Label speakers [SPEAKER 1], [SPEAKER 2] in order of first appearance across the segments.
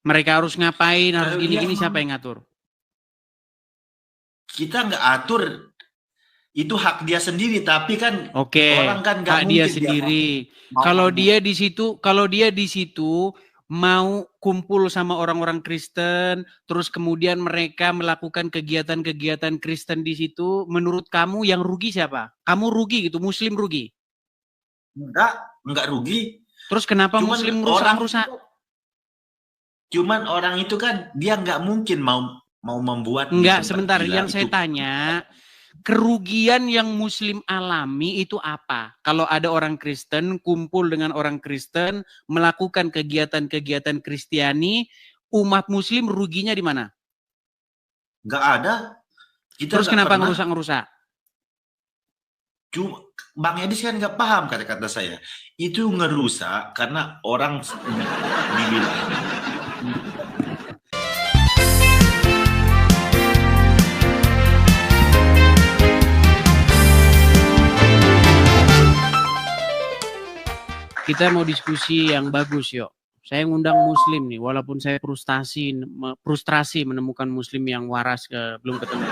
[SPEAKER 1] Mereka harus ngapain, harus
[SPEAKER 2] Kalau
[SPEAKER 1] gini-gini,
[SPEAKER 2] dia
[SPEAKER 1] siapa yang ngatur?
[SPEAKER 2] kita nggak atur, itu hak dia sendiri. Tapi kan
[SPEAKER 1] Oke,
[SPEAKER 2] orang kan nggak
[SPEAKER 1] hak dia
[SPEAKER 2] mungkin dia
[SPEAKER 1] sendiri.
[SPEAKER 2] mau
[SPEAKER 1] Kalau dia di situ mau kumpul sama orang-orang Kristen, terus kemudian mereka melakukan kegiatan-kegiatan Kristen di situ, menurut kamu yang rugi siapa? Kamu rugi gitu, Muslim rugi.
[SPEAKER 2] nggak rugi.
[SPEAKER 1] Terus kenapa
[SPEAKER 2] Cuman
[SPEAKER 1] Muslim
[SPEAKER 2] orang
[SPEAKER 1] merusak-merusak?
[SPEAKER 2] cuman orang itu kan dia nggak mungkin mau membuat di
[SPEAKER 1] Enggak,
[SPEAKER 2] tempat
[SPEAKER 1] sebentar.
[SPEAKER 2] gila
[SPEAKER 1] Yang saya
[SPEAKER 2] itu.
[SPEAKER 1] tanya, kerugian yang Muslim alami itu apa? Kalau ada orang Kristen kumpul dengan orang Kristen melakukan kegiatan-kegiatan Kristiani, umat Muslim ruginya di mana?
[SPEAKER 2] Nggak ada. Kita
[SPEAKER 1] Terus
[SPEAKER 2] nggak
[SPEAKER 1] kenapa
[SPEAKER 2] pernah.
[SPEAKER 1] ngerusak-ngerusak?
[SPEAKER 2] Cuma Bang Edis kan nggak paham kata-kata saya. Itu ngerusak karena orang dibilang.
[SPEAKER 1] Kita mau diskusi yang bagus, yuk. Saya ngundang Muslim nih, walaupun saya frustrasi menemukan Muslim yang waras belum ketemu.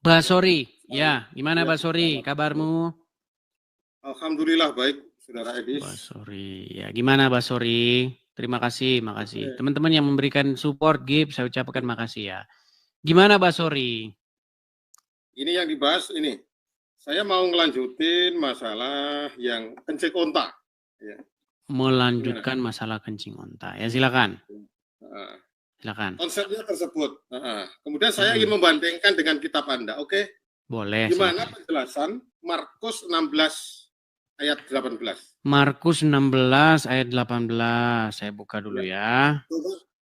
[SPEAKER 1] Basori, ya, gimana Basori? Kabarmu?
[SPEAKER 3] Alhamdulillah baik, Saudara Edis.
[SPEAKER 1] Basori, ya, gimana Basori? Terima kasih, makasih. Teman-teman yang memberikan support, saya ucapkan makasih ya. Gimana Basori?
[SPEAKER 3] Ini yang dibahas ini. Saya mau ngelanjutin masalah yang kencing onta. Ya.
[SPEAKER 1] Melanjutkan masalah kencing onta. Ya, silakan. Silakan.
[SPEAKER 3] Konsepnya tersebut. Kemudian saya ingin membandingkan dengan kitab Anda. Oke?
[SPEAKER 1] Boleh.
[SPEAKER 3] Gimana penjelasan Markus 16 ayat 18?
[SPEAKER 1] Markus 16 ayat 18. Saya buka dulu ya.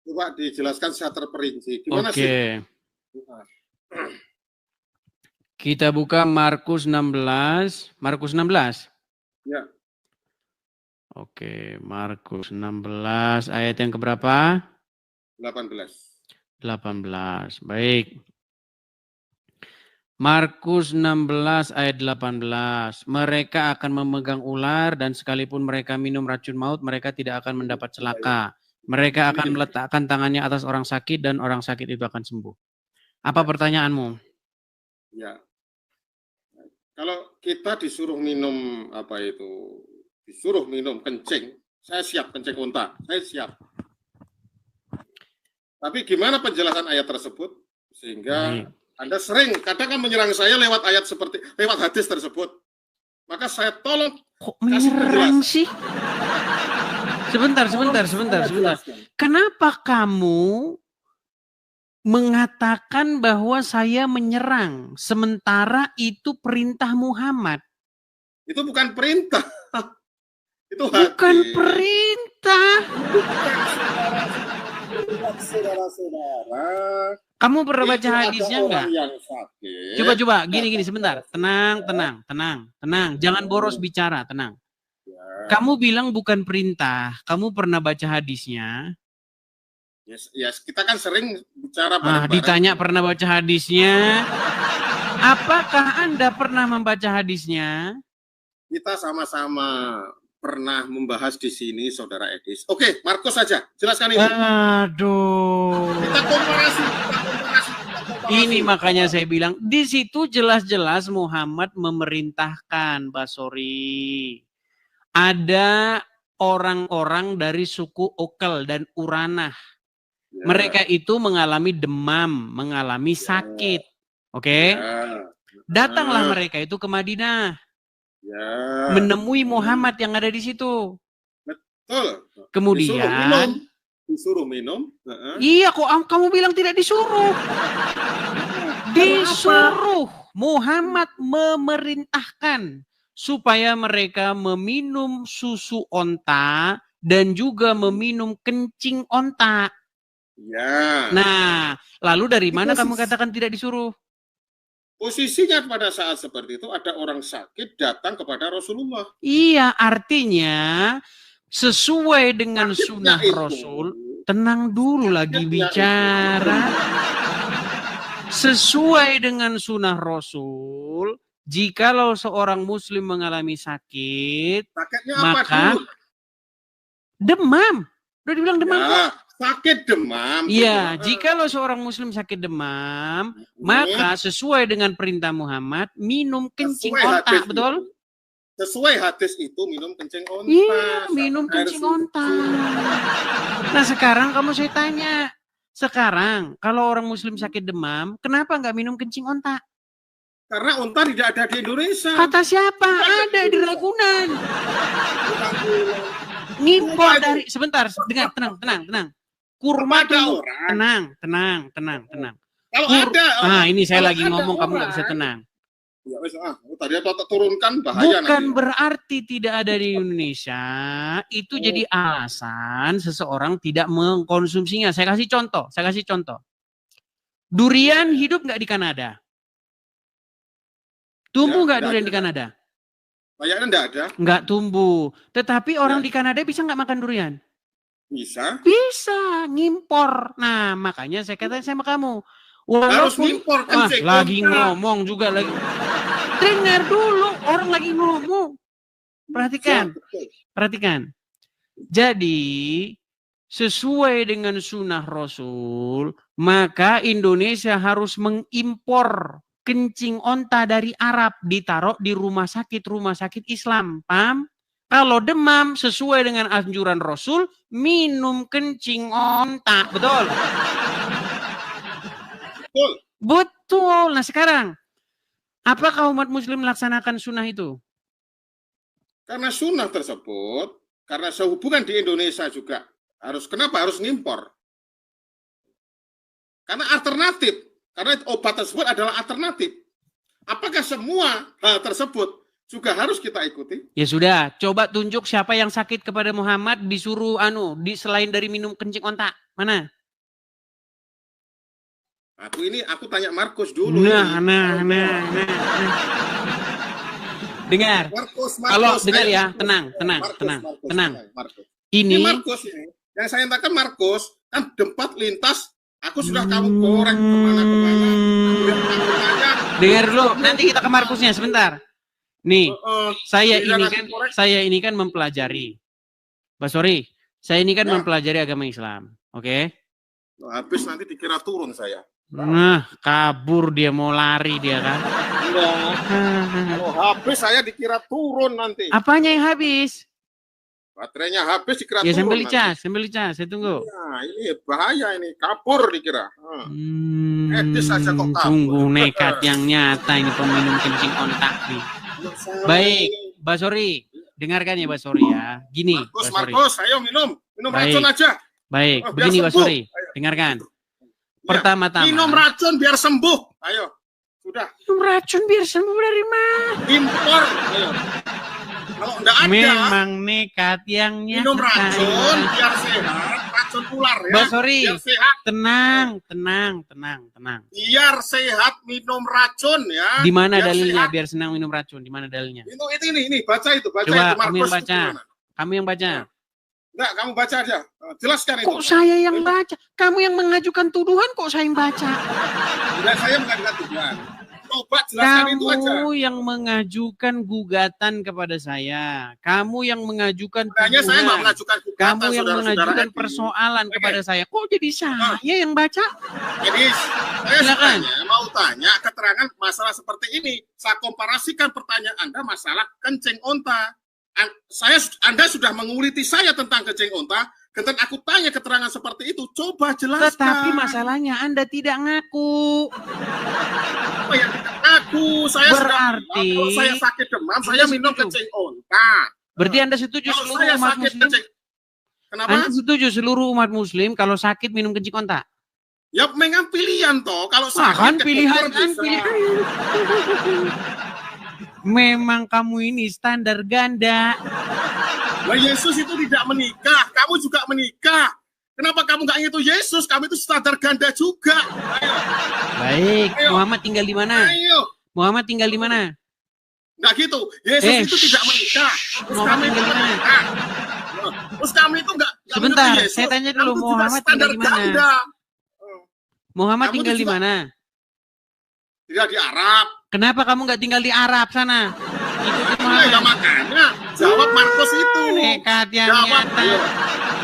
[SPEAKER 3] Coba dijelaskan secara terperinci. Gimana sih?
[SPEAKER 1] Kita buka Markus 16. Markus 16?
[SPEAKER 3] Ya.
[SPEAKER 1] Oke, Markus 16 ayat yang keberapa?
[SPEAKER 3] 18.
[SPEAKER 1] Baik. Markus 16 ayat 18. Mereka akan memegang ular dan sekalipun mereka minum racun maut, mereka tidak akan mendapat celaka. Mereka akan meletakkan tangannya atas orang sakit dan orang sakit itu akan sembuh. Apa pertanyaanmu?
[SPEAKER 3] Ya. Kalau kita disuruh minum disuruh minum kencing, saya siap kencing unta, saya siap. Tapi gimana penjelasan ayat tersebut sehingga Anda sering kadang menyerang saya lewat hadis tersebut. Maka saya tolong
[SPEAKER 1] kok menyerang sih? Sebentar. Kenapa kamu mengatakan bahwa saya menyerang, sementara itu perintah Muhammad?
[SPEAKER 3] Itu bukan perintah. Itu
[SPEAKER 1] bukan perintah.
[SPEAKER 3] Saudara-saudara.
[SPEAKER 1] Kamu pernah baca hadisnya enggak? Coba, gini, sebentar. Tenang. Jangan boros bicara, tenang. Kamu bilang bukan perintah. Kamu pernah baca hadisnya?
[SPEAKER 3] Yes, kita kan sering bicara bareng-bareng.
[SPEAKER 1] Ditanya pernah baca hadisnya. Apakah Anda pernah membaca hadisnya?
[SPEAKER 3] Kita sama-sama pernah membahas di sini, Saudara Edis. Oke, Markus saja, jelaskan ini.
[SPEAKER 1] Aduh.
[SPEAKER 3] Kita komparasi.
[SPEAKER 1] Ini makanya saya bilang, di situ jelas-jelas Muhammad memerintahkan, Basori. Ada orang-orang dari suku Okal dan Uranah. Mereka itu mengalami demam, mengalami sakit. Oke? Datanglah mereka itu ke Madinah. Menemui Muhammad yang ada di situ.
[SPEAKER 3] Betul.
[SPEAKER 1] Kemudian
[SPEAKER 3] disuruh minum.
[SPEAKER 1] Iya, kok kamu bilang tidak disuruh? Disuruh. Muhammad memerintahkan supaya mereka meminum susu onta dan juga meminum kencing onta.
[SPEAKER 3] Ya.
[SPEAKER 1] Nah, lalu dari mana kamu katakan tidak disuruh?
[SPEAKER 3] Posisinya pada saat seperti itu ada orang sakit datang kepada Rasulullah.
[SPEAKER 1] Iya, artinya sesuai dengan sunnah Rasul. Tenang dulu lagi bicara. Sesuai dengan sunnah Rasul, Jikalau seorang muslim mengalami sakit,
[SPEAKER 3] Sakitnya apa
[SPEAKER 1] maka
[SPEAKER 3] dulu?
[SPEAKER 1] demam. Udah dibilang demam.
[SPEAKER 3] Ya, sakit demam.
[SPEAKER 1] Iya, jikalau seorang muslim sakit demam, maka sesuai dengan perintah Muhammad, minum kencing
[SPEAKER 3] Sesuai
[SPEAKER 1] onta,
[SPEAKER 3] hadis
[SPEAKER 1] betul?
[SPEAKER 3] itu. Sesuai hadis itu minum kencing onta.
[SPEAKER 1] Iya, minum
[SPEAKER 3] Air
[SPEAKER 1] kencing
[SPEAKER 3] susu.
[SPEAKER 1] onta. Nah sekarang kamu saya tanya, sekarang kalau orang muslim sakit demam, kenapa nggak minum kencing onta?
[SPEAKER 3] Karena onta tidak ada di Indonesia.
[SPEAKER 1] Kata siapa? Ada di Ragunan. Ngimpor dari, sebentar, dengar, tenang. Kurma
[SPEAKER 3] Ada
[SPEAKER 1] dulu.
[SPEAKER 3] orang.
[SPEAKER 1] Tenang.
[SPEAKER 3] Kalau ada.
[SPEAKER 1] Ini saya
[SPEAKER 3] kalau
[SPEAKER 1] lagi
[SPEAKER 3] ada
[SPEAKER 1] ngomong, kamu nggak
[SPEAKER 3] orang,
[SPEAKER 1] bisa tenang.
[SPEAKER 3] Ya wes, tadi aku turunkan bahaya
[SPEAKER 1] Bukan
[SPEAKER 3] nanti.
[SPEAKER 1] berarti tidak ada di Indonesia, itu jadi alasan seseorang tidak mengkonsumsinya. Saya kasih contoh. Durian hidup nggak di Kanada? Tumbuh nggak durian di Kanada?
[SPEAKER 3] Kayaknya enggak ada.
[SPEAKER 1] Nggak tumbuh. Tetapi orang di Kanada bisa nggak makan durian?
[SPEAKER 3] Bisa.
[SPEAKER 1] Bisa, ngimpor. Nah, makanya saya kata sama kamu.
[SPEAKER 3] Harus
[SPEAKER 1] Walaupun
[SPEAKER 3] ngimpor kencing
[SPEAKER 1] lagi
[SPEAKER 3] onta.
[SPEAKER 1] ngomong juga lagi. Dengar dulu, orang lagi ngomong. Perhatikan. Jadi, sesuai dengan sunnah Rasul, maka Indonesia harus mengimpor kencing onta dari Arab, ditaruh di rumah sakit Islam. Paham? Kalau demam, sesuai dengan anjuran Rasul, minum kencing onta. Betul? Betul. Nah sekarang, apakah umat muslim melaksanakan sunnah itu?
[SPEAKER 3] Karena sunnah tersebut, karena sehubungan di Indonesia juga, kenapa harus ngimpor? Karena alternatif, karena obat tersebut adalah alternatif. Apakah semua hal tersebut juga harus kita ikuti?
[SPEAKER 1] Ya sudah, coba tunjuk siapa yang sakit kepada Muhammad disuruh selain dari minum kencing onta. Mana?
[SPEAKER 3] Aku tanya Markus dulu.
[SPEAKER 1] Nah. Dengar. Kalau dengar ya, tenang.
[SPEAKER 3] Markus.
[SPEAKER 1] Ini
[SPEAKER 3] Markus ini. Yang saya katakan Markus, kan tempat lintas, aku sudah kamu goreng kemana-kemana.
[SPEAKER 1] Dengar dulu, nanti kita ke Markusnya sebentar. Nih, saya ini kan mempelajari. Basori, saya ini kan mempelajari agama Islam. Oke?
[SPEAKER 3] Habis nanti dikira turun saya.
[SPEAKER 1] Nah, kabur dia, mau lari dia kan.
[SPEAKER 3] Kalau habis saya dikira turun nanti.
[SPEAKER 1] Apanya yang habis?
[SPEAKER 3] Baterainya habis dikira
[SPEAKER 1] ya,
[SPEAKER 3] turun.
[SPEAKER 1] Sambil cas, saya tunggu.
[SPEAKER 3] Nah, ini bahaya ini, kabur dikira. Etis aja kok kabur.
[SPEAKER 1] Sungguh nekat yang nyata ini peminum kencing ontak nih. Baik, Basori, dengarkan ya Basori ya. Gini,
[SPEAKER 3] Markus, ayo minum racun aja.
[SPEAKER 1] Baik, begini Basori, dengarkan. Pertama-tama.
[SPEAKER 3] Minum racun biar sembuh. Ayo. Sudah.
[SPEAKER 1] Minum racun biar sembuh dari mana?
[SPEAKER 3] Impor. Ayo. Kalau enggak ada.
[SPEAKER 1] Memang nekat yang nyata.
[SPEAKER 3] Minum racun biar sehat. Racun ular ya.
[SPEAKER 1] Basori,
[SPEAKER 3] biar sehat.
[SPEAKER 1] Tenang.
[SPEAKER 3] Biar sehat minum racun ya.
[SPEAKER 1] Di mana dalilnya sehat. Biar senang minum racun? Di mana dalilnya?
[SPEAKER 3] Ini baca itu.
[SPEAKER 1] Coba
[SPEAKER 3] itu,
[SPEAKER 1] kamu yang baca.
[SPEAKER 3] Enggak, kamu baca aja. Jelaskan itu.
[SPEAKER 1] Kok saya yang baca? Kamu yang mengajukan tuduhan, kok saya yang baca?
[SPEAKER 3] Enggak, saya mengajukan tuduhan. Coba jelaskan itu aja.
[SPEAKER 1] Kamu yang mengajukan gugatan kepada saya. Kamu yang mengajukan tuduhan.
[SPEAKER 3] Saya nggak mengajukan gugatan.
[SPEAKER 1] Kamu yang mengajukan persoalan kepada saya. Kok jadi saya yang baca?
[SPEAKER 3] Jadi, saya mau tanya keterangan masalah seperti ini. Saya komparasikan pertanyaan Anda masalah kencing onta. Anda sudah menguliti saya tentang kencing onta, kemudian aku tanya keterangan seperti itu, coba jelaskan.
[SPEAKER 1] Tetapi masalahnya Anda tidak ngaku.
[SPEAKER 3] Apa yang tidak ngaku? Saya
[SPEAKER 1] berarti
[SPEAKER 3] kalau saya sakit demam, saya minum kencing onta.
[SPEAKER 1] Berarti Anda setuju
[SPEAKER 3] kalau
[SPEAKER 1] seluruh umat muslim?
[SPEAKER 3] Kenapa?
[SPEAKER 1] Anda setuju seluruh umat muslim kalau sakit minum kencing onta?
[SPEAKER 3] Ya memang pilihan toh. Kalau sakit
[SPEAKER 1] kan pilihan. Memang kamu ini standar ganda.
[SPEAKER 3] Nah, Yesus itu tidak menikah, kamu juga menikah. Kenapa kamu nggak itu Yesus? Kamu itu standar ganda juga. Ayo.
[SPEAKER 1] Baik, ayo. Muhammad tinggal di mana?
[SPEAKER 3] Ayo.
[SPEAKER 1] Muhammad tinggal di mana?
[SPEAKER 3] Nggak gitu. Yesus itu tidak menikah.
[SPEAKER 1] Muhammad tinggal di mana?
[SPEAKER 3] Terus kamu itu nggak
[SPEAKER 1] sebentar, saya tanya dulu Muhammad tinggal di mana? Muhammad tinggal di mana?
[SPEAKER 3] Tidak di Arab.
[SPEAKER 1] Kenapa kamu nggak tinggal di Arab sana? Ikutin
[SPEAKER 3] Ya,
[SPEAKER 1] Muhammad.
[SPEAKER 3] makanya jawab Markus itu.
[SPEAKER 1] Nekat yang
[SPEAKER 3] Jawab
[SPEAKER 1] nyata.
[SPEAKER 3] ayo.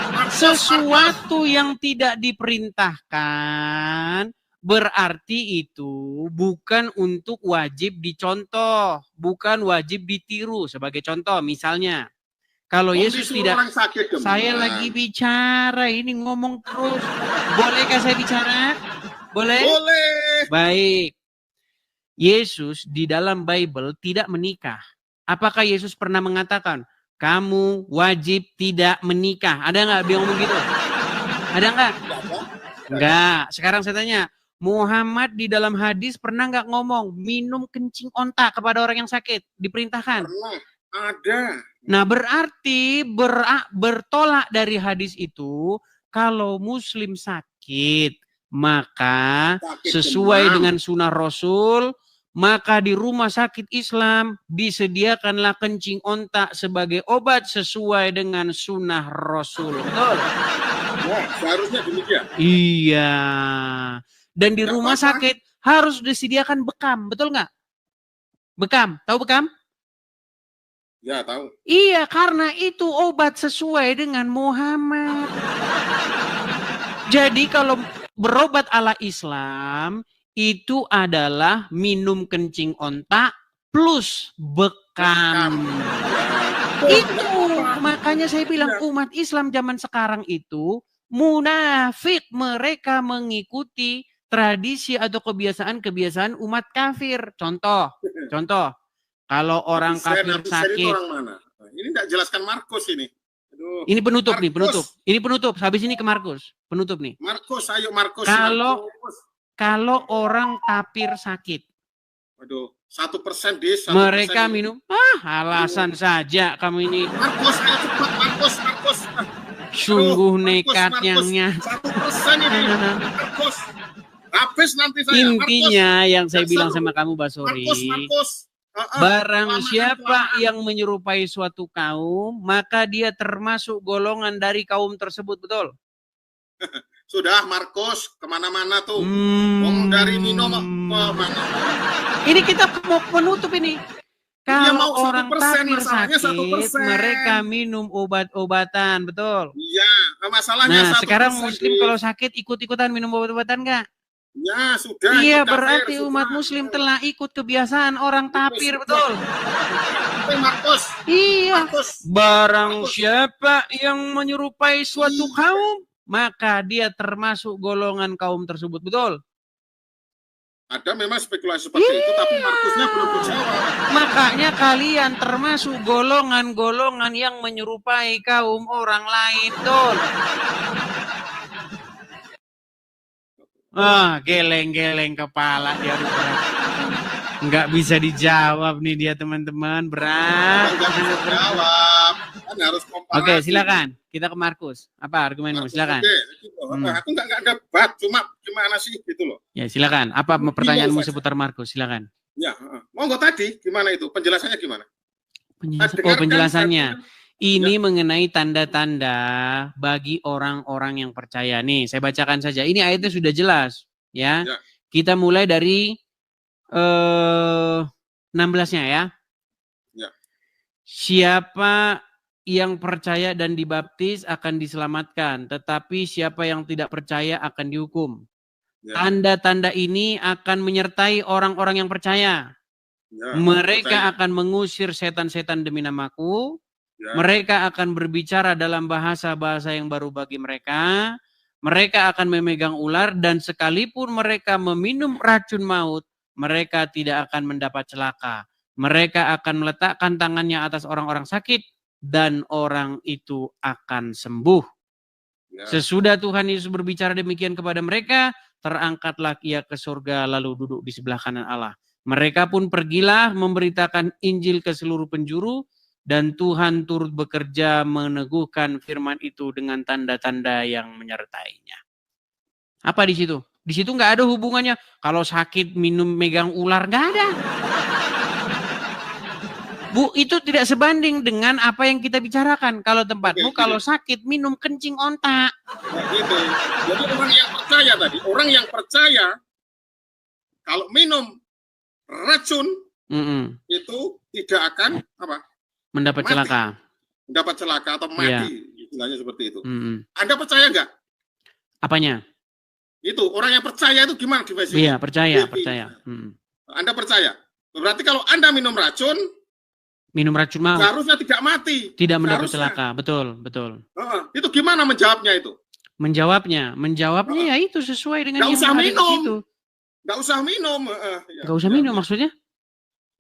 [SPEAKER 3] Markus,
[SPEAKER 1] Sesuatu yang tidak diperintahkan berarti itu bukan untuk wajib dicontoh, bukan wajib ditiru. Sebagai contoh, misalnya, kalau Yesus
[SPEAKER 3] disuruh
[SPEAKER 1] tidak,
[SPEAKER 3] orang sakit,
[SPEAKER 1] saya lagi bicara, ini ngomong terus. Bolehkah saya bicara? Boleh?
[SPEAKER 3] Boleh.
[SPEAKER 1] Baik. Yesus di dalam Bible tidak menikah. Apakah Yesus pernah mengatakan, kamu wajib tidak menikah? Ada nggak dia ngomong gitu? Ada nggak? Enggak. Sekarang saya tanya, Muhammad di dalam hadis pernah nggak ngomong minum kencing onta kepada orang yang sakit? Diperintahkan.
[SPEAKER 3] Pernah. Ada.
[SPEAKER 1] Nah, berarti bertolak dari hadis itu, kalau Muslim sakit, maka
[SPEAKER 3] Sakit
[SPEAKER 1] sesuai
[SPEAKER 3] demam.
[SPEAKER 1] dengan sunnah Rasul, maka di rumah sakit Islam disediakanlah kencing onta sebagai obat sesuai dengan sunnah Rasul. Betul?
[SPEAKER 3] Wah, seharusnya demikian.
[SPEAKER 1] Iya. Dan di
[SPEAKER 3] Nggak
[SPEAKER 1] rumah
[SPEAKER 3] apa-apa.
[SPEAKER 1] sakit harus disediakan bekam, betul nggak? Bekam, tahu bekam?
[SPEAKER 3] Ya, tahu.
[SPEAKER 1] Iya, karena itu obat sesuai dengan Muhammad. Jadi kalau berobat ala Islam, itu adalah minum kencing onta plus bekam. Itu makanya saya bilang umat Islam zaman sekarang itu munafik, mereka mengikuti tradisi atau kebiasaan-kebiasaan umat kafir. Contoh, kalau orang kafir
[SPEAKER 3] Itu
[SPEAKER 1] sakit,
[SPEAKER 3] orang mana? Ini enggak jelaskan Markus ini. Aduh.
[SPEAKER 1] ini penutup nih,
[SPEAKER 3] Markus.
[SPEAKER 1] Ini penutup. Habis ini ke Markus, penutup nih.
[SPEAKER 3] Markus, ayo Markus.
[SPEAKER 1] Kalau-
[SPEAKER 3] Markus.
[SPEAKER 1] Kalau orang kafir sakit,
[SPEAKER 3] Aduh, 1% di 1%.
[SPEAKER 1] mereka minum. Alasan saja kamu ini.
[SPEAKER 3] Markus, ayo cepat Markus.
[SPEAKER 1] Sungguh
[SPEAKER 3] Aduh,
[SPEAKER 1] nekatnya.
[SPEAKER 3] 1% ini. Markus. Habis nanti saya.
[SPEAKER 1] Intinya yang saya
[SPEAKER 3] Markus.
[SPEAKER 1] bilang sama kamu, Basori,
[SPEAKER 3] Markus.
[SPEAKER 1] barang
[SPEAKER 3] Kelamaan,
[SPEAKER 1] siapa
[SPEAKER 3] kelamaan.
[SPEAKER 1] yang menyerupai suatu kaum, maka dia termasuk golongan dari kaum tersebut, betul?
[SPEAKER 3] Sudah Markus, kemana-mana tuh. Ngomong dari minum ke mana?
[SPEAKER 1] Ini kita mau menutup ini. Kalau
[SPEAKER 3] mau 1%,
[SPEAKER 1] orang kafir
[SPEAKER 3] masalahnya
[SPEAKER 1] sakit,
[SPEAKER 3] 1%.
[SPEAKER 1] mereka minum obat-obatan, betul?
[SPEAKER 3] Iya, masalahnya
[SPEAKER 1] Nah,
[SPEAKER 3] 1%.
[SPEAKER 1] sekarang Muslim kalau sakit ikut-ikutan minum obat-obatan nggak?
[SPEAKER 3] Ya, sudah.
[SPEAKER 1] Iya,
[SPEAKER 3] ikut kafir,
[SPEAKER 1] berarti
[SPEAKER 3] sudah.
[SPEAKER 1] umat Muslim telah ikut kebiasaan orang kafir, betul?
[SPEAKER 3] Oke, Markus.
[SPEAKER 1] Iya.
[SPEAKER 3] Markus.
[SPEAKER 1] Barang siapa yang menyerupai suatu kaum, maka dia termasuk golongan kaum tersebut, betul?
[SPEAKER 3] Ada memang spekulasi seperti itu, tapi Markusnya belum dijawab.
[SPEAKER 1] Makanya kalian termasuk golongan-golongan yang menyerupai kaum orang lain, betul? Geleng-geleng kepala dia. Nggak bisa dijawab nih dia, teman-teman. Berat.
[SPEAKER 3] Enggak bisa jawab. Kan harus komparasi.
[SPEAKER 1] Oke, silakan. Kita ke Markus. Apa argumenmu? Silakan.
[SPEAKER 3] Oke, gitu. Aku enggak debat, cuma gimana sih gitu loh.
[SPEAKER 1] Ya, silakan. Apa pertanyaanmu
[SPEAKER 3] saja.
[SPEAKER 1] seputar Markus? Silakan.
[SPEAKER 3] Ya, monggo tadi gimana itu? Penjelasannya gimana?
[SPEAKER 1] Penjelasannya. Ini mengenai tanda-tanda bagi orang-orang yang percaya. Nih, saya bacakan saja. Ini ayatnya sudah jelas, ya.
[SPEAKER 3] Ya.
[SPEAKER 1] Kita mulai dari 16-nya ya.
[SPEAKER 3] Ya.
[SPEAKER 1] Siapa yang percaya dan dibaptis akan diselamatkan, tetapi siapa yang tidak percaya akan dihukum.
[SPEAKER 3] Ya.
[SPEAKER 1] Tanda-tanda ini akan menyertai orang-orang yang percaya.
[SPEAKER 3] Ya,
[SPEAKER 1] Mereka
[SPEAKER 3] percaya.
[SPEAKER 1] akan mengusir setan-setan demi namaku.
[SPEAKER 3] Ya.
[SPEAKER 1] Mereka akan berbicara dalam bahasa-bahasa yang baru bagi mereka. Mereka akan memegang ular dan sekalipun mereka meminum racun maut, mereka tidak akan mendapat celaka. Mereka akan meletakkan tangannya atas orang-orang sakit dan orang itu akan sembuh.
[SPEAKER 3] Ya.
[SPEAKER 1] Sesudah Tuhan Yesus berbicara demikian kepada mereka, terangkatlah ia ke surga lalu duduk di sebelah kanan Allah. Mereka pun pergilah memberitakan Injil ke seluruh penjuru dan Tuhan turut bekerja meneguhkan firman itu dengan tanda-tanda yang menyertainya. Apa di situ? Di situ nggak ada hubungannya. Kalau sakit minum megang ular, nggak ada. Bu, itu tidak sebanding dengan apa yang kita bicarakan. Kalau tempatmu, kalau sakit minum kencing onta.
[SPEAKER 3] Nah, gitu. Jadi orang yang percaya tadi, orang yang percaya kalau minum racun itu tidak akan
[SPEAKER 1] mendapat
[SPEAKER 3] mati.
[SPEAKER 1] celaka.
[SPEAKER 3] Mendapat celaka atau mati,
[SPEAKER 1] Iya.
[SPEAKER 3] istilahnya seperti itu. Anda percaya nggak?
[SPEAKER 1] Apanya?
[SPEAKER 3] Itu orang yang percaya itu gimana definisinya?
[SPEAKER 1] Iya, percaya.
[SPEAKER 3] Anda percaya? Berarti kalau Anda minum racun
[SPEAKER 1] maut
[SPEAKER 3] seharusnya tidak mati.
[SPEAKER 1] tidak mendapat
[SPEAKER 3] Seharusnya.
[SPEAKER 1] celaka. Betul.
[SPEAKER 3] Itu gimana menjawabnya itu?
[SPEAKER 1] Menjawabnya ya itu sesuai dengan
[SPEAKER 3] Nggak
[SPEAKER 1] yang
[SPEAKER 3] usah
[SPEAKER 1] ada di
[SPEAKER 3] minum.
[SPEAKER 1] situ.
[SPEAKER 3] Nggak usah minum.
[SPEAKER 1] Nggak usah minum maksudnya?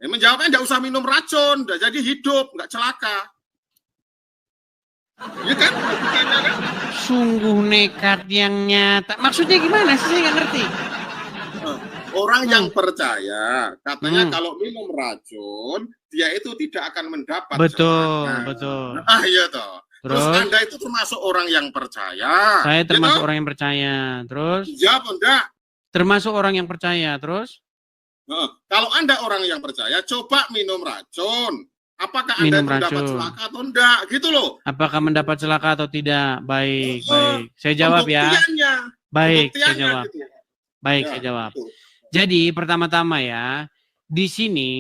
[SPEAKER 3] Menjawabnya nggak usah minum racun, jadi hidup, nggak celaka. Ya kan?
[SPEAKER 1] Sungguh nekat yang nyata. Maksudnya gimana sih? Saya nggak ngerti.
[SPEAKER 3] Orang yang percaya, katanya kalau minum racun, dia itu tidak akan mendapat celaka.
[SPEAKER 1] Betul.
[SPEAKER 3] Iya toh. Terus Anda itu termasuk orang yang percaya.
[SPEAKER 1] Saya termasuk orang yang percaya. Terus?
[SPEAKER 3] Jawab enggak?
[SPEAKER 1] Termasuk orang yang percaya. Terus?
[SPEAKER 3] Kalau Anda orang yang percaya, coba minum racun. Apakah Anda mendapat celaka atau enggak? Gitu loh.
[SPEAKER 1] Apakah mendapat celaka atau tidak? Baik. Saya jawab ya. Baik, saya jawab.
[SPEAKER 3] Gitu.
[SPEAKER 1] Baik, saya jawab. Gitu. Jadi pertama-tama ya, di sini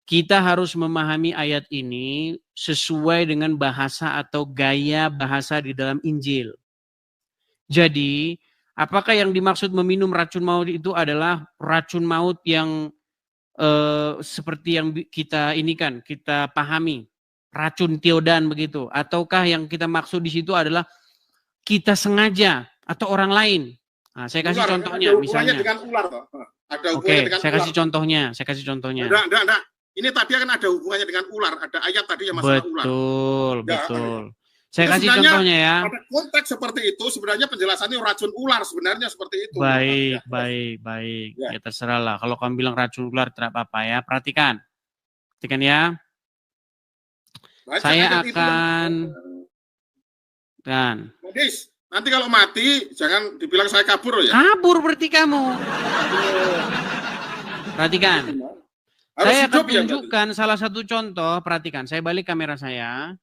[SPEAKER 1] kita harus memahami ayat ini sesuai dengan bahasa atau gaya bahasa di dalam Injil. Jadi, apakah yang dimaksud meminum racun maut itu adalah racun maut yang seperti yang kita pahami, racun tiodan begitu, ataukah yang kita maksud di situ adalah kita sengaja atau orang lain? Nah, saya kasih contohnya misalnya.
[SPEAKER 3] Dengan ular, toh. Ada
[SPEAKER 1] hubungannya dengan saya kasih contohnya.
[SPEAKER 3] Enggak. Ini tadi akan ada hubungannya dengan ular. Ada ayat tadi yang masalah ular.
[SPEAKER 1] Betul. Saya kasih contohnya ya.
[SPEAKER 3] Pada konteks seperti itu sebenarnya penjelasannya racun ular sebenarnya seperti itu.
[SPEAKER 1] Baik. Ya terserahlah. Kalau kamu bilang racun ular tidak apa-apa ya. Perhatikan ya. Saya akan
[SPEAKER 3] nanti kalau mati jangan dibilang saya kabur ya.
[SPEAKER 1] Kabur berarti kamu. Perhatikan. Saya akan tunjukkan salah satu contoh. Perhatikan. Saya balik kamera saya.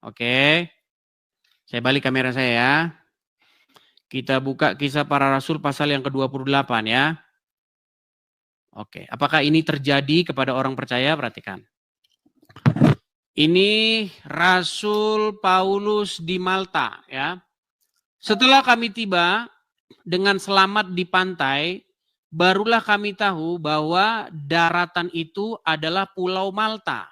[SPEAKER 1] Oke. Saya balik kamera saya ya. Kita buka Kisah Para Rasul pasal yang ke-28 ya. Oke. Apakah ini terjadi kepada orang percaya? Perhatikan. Ini Rasul Paulus di Malta ya. Setelah kami tiba dengan selamat di pantai, barulah kami tahu bahwa daratan itu adalah Pulau Malta.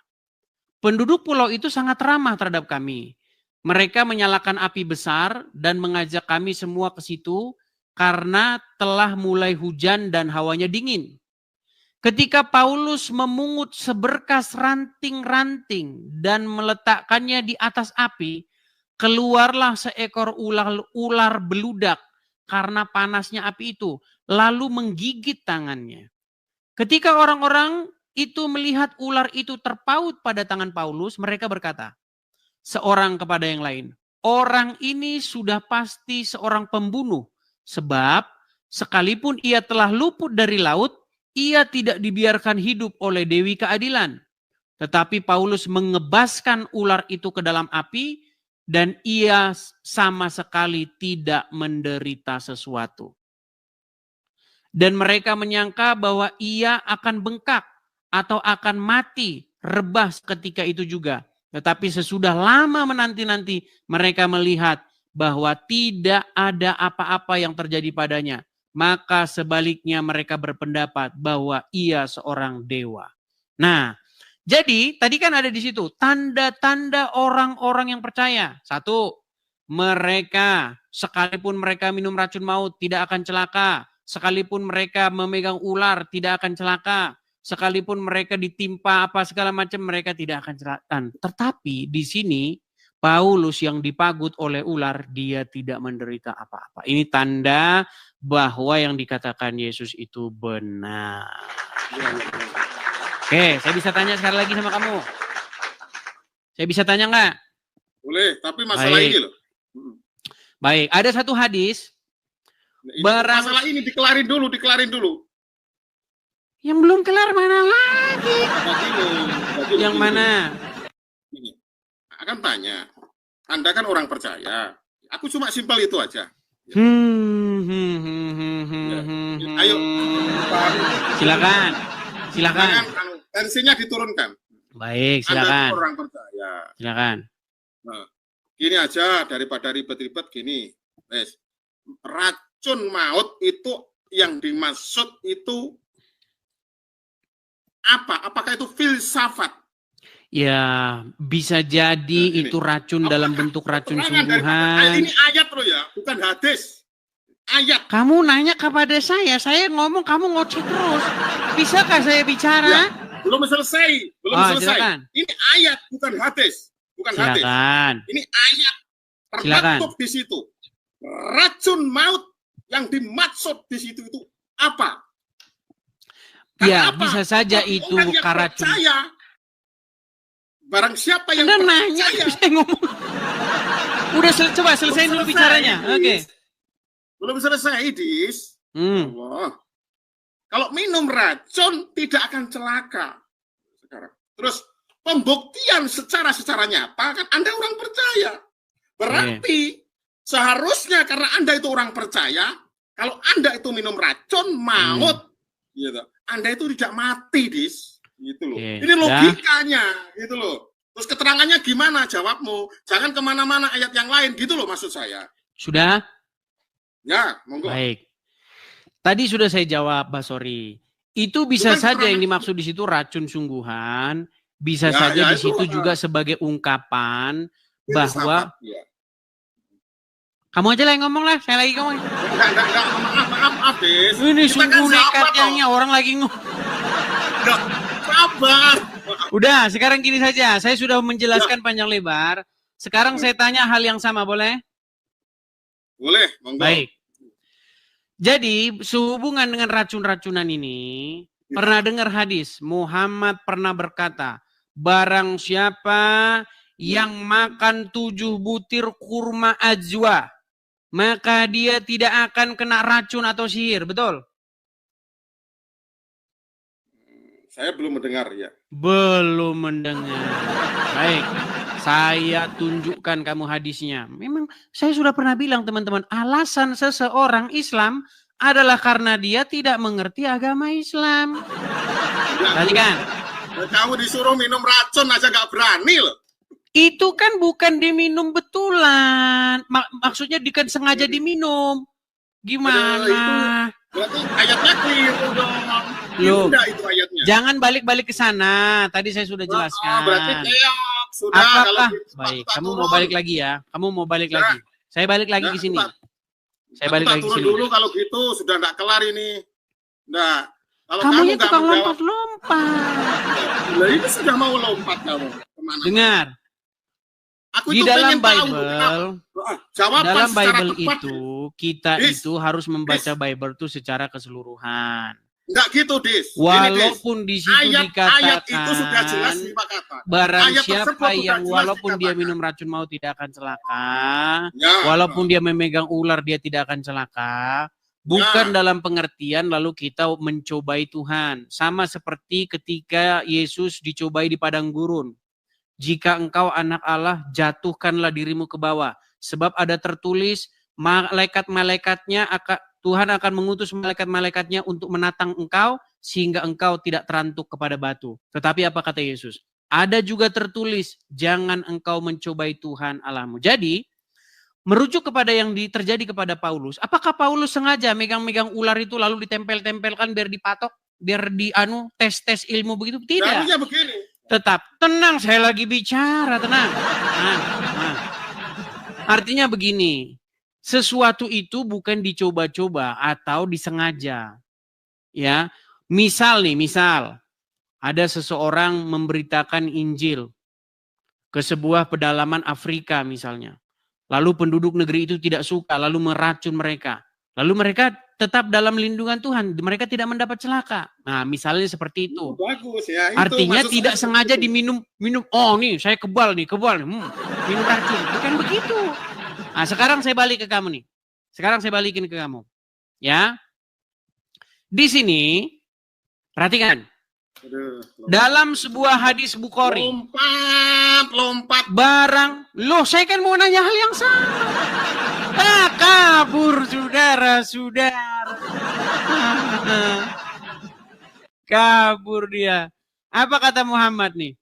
[SPEAKER 1] Penduduk pulau itu sangat ramah terhadap kami. Mereka menyalakan api besar dan mengajak kami semua ke situ karena telah mulai hujan dan hawanya dingin. Ketika Paulus memungut seberkas ranting-ranting dan meletakkannya di atas api, keluarlah seekor ular beludak karena panasnya api itu, lalu menggigit tangannya. Ketika orang-orang itu melihat ular itu terpaut pada tangan Paulus, mereka berkata, seorang kepada yang lain, orang ini sudah pasti seorang pembunuh, sebab sekalipun ia telah luput dari laut, ia tidak dibiarkan hidup oleh Dewi Keadilan. Tetapi Paulus mengebaskan ular itu ke dalam api dan ia sama sekali tidak menderita sesuatu. Dan mereka menyangka bahwa ia akan bengkak atau akan mati rebah ketika itu juga. Tetapi sesudah lama menanti-nanti mereka melihat bahwa tidak ada apa-apa yang terjadi padanya. Maka sebaliknya mereka berpendapat bahwa ia seorang dewa. Nah, jadi tadi kan ada di situ tanda-tanda orang-orang yang percaya. Satu, mereka sekalipun mereka minum racun maut tidak akan celaka. Sekalipun mereka memegang ular tidak akan celaka. Sekalipun mereka ditimpa apa segala macam mereka tidak akan celaka. Tetapi di sini Paulus yang dipagut oleh ular, dia tidak menderita apa-apa. Ini tanda bahwa yang dikatakan Yesus itu benar. Oke, saya bisa tanya sekali lagi sama kamu. Saya bisa tanya nggak?
[SPEAKER 3] Boleh, tapi masalah ini loh.
[SPEAKER 1] Baik, ada satu hadis.
[SPEAKER 3] Masalah ini dikelarin dulu.
[SPEAKER 1] Yang belum kelar mana lagi? Yang mana?
[SPEAKER 3] Ini. Akan tanya, Anda kan orang percaya. Aku cuma simpel itu aja. Ayo,
[SPEAKER 1] Silakan. Silakan.
[SPEAKER 3] tensinya diturunkan.
[SPEAKER 1] Baik,
[SPEAKER 3] Anda
[SPEAKER 1] silakan.
[SPEAKER 3] orang percaya.
[SPEAKER 1] Silakan.
[SPEAKER 3] Nah, gini aja daripada ribet-ribet gini. Wes. Racun maut itu yang dimaksud itu apa? Apakah itu filsafat?
[SPEAKER 1] Ya, bisa jadi
[SPEAKER 3] Nah, ini.
[SPEAKER 1] itu racun dalam bentuk racun
[SPEAKER 3] Keterangan daripada-
[SPEAKER 1] sungguhan.
[SPEAKER 3] Ini ayat loh ya, bukan hadis. Ayat.
[SPEAKER 1] Kamu nanya kepada saya ngomong kamu ngoceh terus. Bisakah saya bicara?
[SPEAKER 3] Ya, belum selesai.
[SPEAKER 1] Silakan.
[SPEAKER 3] Ini ayat, bukan hadis. Bukan hadis.
[SPEAKER 1] Silakan.
[SPEAKER 3] Ini ayat.
[SPEAKER 1] Silakan.
[SPEAKER 3] Termaktub di situ. Racun maut yang dimaksud di situ itu apa?
[SPEAKER 1] Ya,
[SPEAKER 3] Karena apa?
[SPEAKER 1] bisa saja
[SPEAKER 3] Bagi
[SPEAKER 1] itu
[SPEAKER 3] orang yang
[SPEAKER 1] karacun.
[SPEAKER 3] percaya, barang siapa yang
[SPEAKER 1] Anda nanya,
[SPEAKER 3] percaya,
[SPEAKER 1] saya ngomong. Udah coba selesai dulu
[SPEAKER 3] selesai,
[SPEAKER 1] bicaranya.
[SPEAKER 3] Dis.
[SPEAKER 1] Oke.
[SPEAKER 3] Belum selesai, Dis. Allah. Kalau minum racun tidak akan celaka. Sekarang. Terus pembuktian secara nyata kan Anda orang percaya. Berarti seharusnya karena Anda itu orang percaya, kalau Anda itu minum racun maut, gitu. Anda itu tidak mati, Dis. Gitu loh. Ini logikanya, gitu loh. Terus keterangannya gimana? Jawabmu. Jangan kemana-mana ayat yang lain, gitu loh maksud saya.
[SPEAKER 1] Sudah?
[SPEAKER 3] Ya, monggo.
[SPEAKER 1] Baik. Tadi sudah saya jawab, Basori. Itu bisa
[SPEAKER 3] Bukan
[SPEAKER 1] saja yang
[SPEAKER 3] keterangan.
[SPEAKER 1] dimaksud di situ racun sungguhan. Bisa
[SPEAKER 3] Ya,
[SPEAKER 1] saja
[SPEAKER 3] ya,
[SPEAKER 1] di
[SPEAKER 3] itu,
[SPEAKER 1] situ juga sebagai ungkapan bahwa
[SPEAKER 3] Ya.
[SPEAKER 1] kamu aja lah yang ngomong lah, saya lagi ngomong.
[SPEAKER 3] Enggak, maaf, Des.
[SPEAKER 1] Ini
[SPEAKER 3] Kita kan
[SPEAKER 1] sungguh
[SPEAKER 3] sahabat,
[SPEAKER 1] nekatnya
[SPEAKER 3] toh.
[SPEAKER 1] orang lagi ngomong.
[SPEAKER 3] Enggak, sabar.
[SPEAKER 1] Udah, sekarang gini saja. Saya sudah menjelaskan panjang lebar. Sekarang saya tanya hal yang sama, boleh?
[SPEAKER 3] Boleh, monggo.
[SPEAKER 1] Baik. Jadi, sehubungan dengan racun-racunan ini, pernah dengar hadis, Muhammad pernah berkata, barang siapa yang makan 7 butir kurma ajwa, maka dia tidak akan kena racun atau sihir, betul?
[SPEAKER 3] Saya belum mendengar ya.
[SPEAKER 1] Belum mendengar. Baik, saya tunjukkan kamu hadisnya. Memang saya sudah pernah bilang teman-teman, alasan seseorang Islam adalah karena dia tidak mengerti agama Islam. Tadi kan?
[SPEAKER 3] Kamu disuruh minum racun aja gak berani loh.
[SPEAKER 1] Itu kan bukan diminum betulan. Maksudnya sengaja diminum. Gimana?
[SPEAKER 3] Berarti ayatnya keliru dong.
[SPEAKER 1] Loh,
[SPEAKER 3] Udah itu ayatnya.
[SPEAKER 1] jangan balik-balik ke sana. Tadi saya sudah jelaskan.
[SPEAKER 3] Berarti keok. Sudah.
[SPEAKER 1] Apakah?
[SPEAKER 3] Kalau gitu,
[SPEAKER 1] Baik,
[SPEAKER 3] kita
[SPEAKER 1] kamu
[SPEAKER 3] turun.
[SPEAKER 1] mau balik lagi ya? Kamu mau balik lagi? Saya balik lagi ke sini. Saya balik lagi ke
[SPEAKER 3] turun
[SPEAKER 1] sini.
[SPEAKER 3] dulu kalau gitu. Sudah enggak kelar ini. Nah, kalau
[SPEAKER 1] Kamunya
[SPEAKER 3] kamu nggak
[SPEAKER 1] tukang
[SPEAKER 3] menjawab,
[SPEAKER 1] lompat-lompat.
[SPEAKER 3] lah ini sudah mau lompat kamu. Kemana?
[SPEAKER 1] Dengar,
[SPEAKER 3] Aku
[SPEAKER 1] di
[SPEAKER 3] itu
[SPEAKER 1] dalam
[SPEAKER 3] pengen tahu,
[SPEAKER 1] Bible,
[SPEAKER 3] kenapa? Jawaban
[SPEAKER 1] dalam
[SPEAKER 3] secara
[SPEAKER 1] Bible
[SPEAKER 3] tepat.
[SPEAKER 1] itu kita
[SPEAKER 3] Dis,
[SPEAKER 1] itu harus membaca Bible itu secara keseluruhan.
[SPEAKER 3] Enggak gitu, Dis. Ini, Dis.
[SPEAKER 1] Walaupun di situ
[SPEAKER 3] Ayat itu sudah jelas
[SPEAKER 1] dikatakan
[SPEAKER 3] dikatakan.
[SPEAKER 1] barang
[SPEAKER 3] Ayat
[SPEAKER 1] siapa
[SPEAKER 3] tersebut sudah
[SPEAKER 1] yang
[SPEAKER 3] jelas
[SPEAKER 1] walaupun dia
[SPEAKER 3] dikatakan.
[SPEAKER 1] minum racun maut tidak akan celaka,
[SPEAKER 3] Ya,
[SPEAKER 1] walaupun dia memegang ular dia tidak akan celaka. Bukan dalam pengertian lalu kita mencobai Tuhan. Sama seperti ketika Yesus dicobai di padang gurun. Jika engkau anak Allah, jatuhkanlah dirimu ke bawah. Sebab ada tertulis, malaikat-malaikatnya Tuhan akan mengutus malaikat-malaikatnya untuk menatang engkau, sehingga engkau tidak terantuk kepada batu. Tetapi apa kata Yesus? Ada juga tertulis, jangan engkau mencobai Tuhan Allahmu. Jadi, merujuk kepada yang terjadi kepada Paulus, apakah Paulus sengaja megang-megang ular itu lalu ditempel-tempelkan biar dipatok, biar tes ilmu begitu? Tidak.
[SPEAKER 3] harusnya begini.
[SPEAKER 1] Tetap tenang, saya lagi bicara, tenang. Nah. Artinya begini, sesuatu itu bukan dicoba-coba atau disengaja. Ya, misal ada seseorang memberitakan Injil ke sebuah pedalaman Afrika misalnya. Lalu penduduk negeri itu tidak suka, lalu meracun mereka. Lalu mereka tetap dalam lindungan Tuhan, mereka tidak mendapat celaka. Nah, misalnya seperti itu.
[SPEAKER 3] Bagus ya.
[SPEAKER 1] Artinya tidak sengaja diminum. Oh nih, saya kebal nih. Minum racun. Bukan begitu. Nah, sekarang saya balik ke kamu nih. Sekarang saya balikin ke kamu. Ya. Di sini, perhatikan. Dalam sebuah hadis Bukhari.
[SPEAKER 3] Lompat.
[SPEAKER 1] Barang. Loh, saya kan mau nanya hal yang sama. Kabur saudara-saudara. Kabur dia. Apa kata Muhammad nih?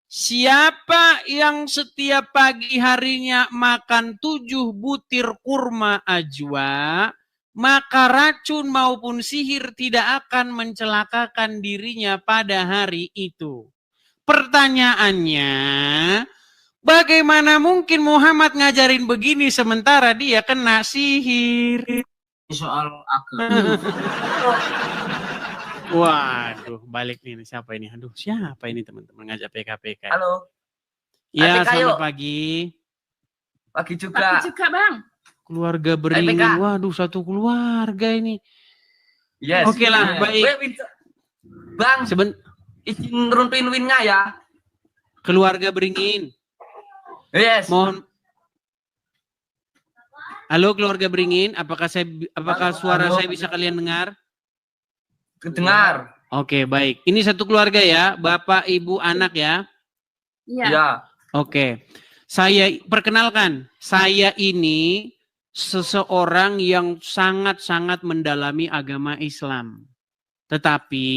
[SPEAKER 1] Siapa yang setiap pagi harinya makan 7 butir kurma ajwa, maka racun maupun sihir tidak akan mencelakakan dirinya pada hari itu. Pertanyaannya, bagaimana mungkin Muhammad ngajarin begini sementara dia kena sihir?
[SPEAKER 4] Soal agama.
[SPEAKER 1] Waduh, balik nih siapa ini? Aduh, siapa ini teman-teman ngajak PKPK?
[SPEAKER 4] Halo,
[SPEAKER 1] Ya,
[SPEAKER 4] PK,
[SPEAKER 1] selamat
[SPEAKER 4] yuk.
[SPEAKER 1] pagi.
[SPEAKER 4] Pagi juga.
[SPEAKER 5] Pagi juga, Bang.
[SPEAKER 1] Keluarga beringin.
[SPEAKER 4] PK.
[SPEAKER 1] Waduh, satu keluarga ini.
[SPEAKER 4] Yes.
[SPEAKER 1] Oke lah, baik.
[SPEAKER 4] Bang, izin runtuin winnya ya.
[SPEAKER 1] Keluarga beringin.
[SPEAKER 4] Yes.
[SPEAKER 1] Mohon. Halo keluarga beringin, apakah suara
[SPEAKER 4] halo.
[SPEAKER 1] saya bisa kalian dengar?
[SPEAKER 4] Kedengar.
[SPEAKER 1] Oke, baik. Ini satu keluarga ya, Bapak, Ibu, anak ya.
[SPEAKER 5] Iya.
[SPEAKER 4] Ya.
[SPEAKER 1] Oke. Saya perkenalkan, saya ini seseorang yang sangat-sangat mendalami agama Islam. Tetapi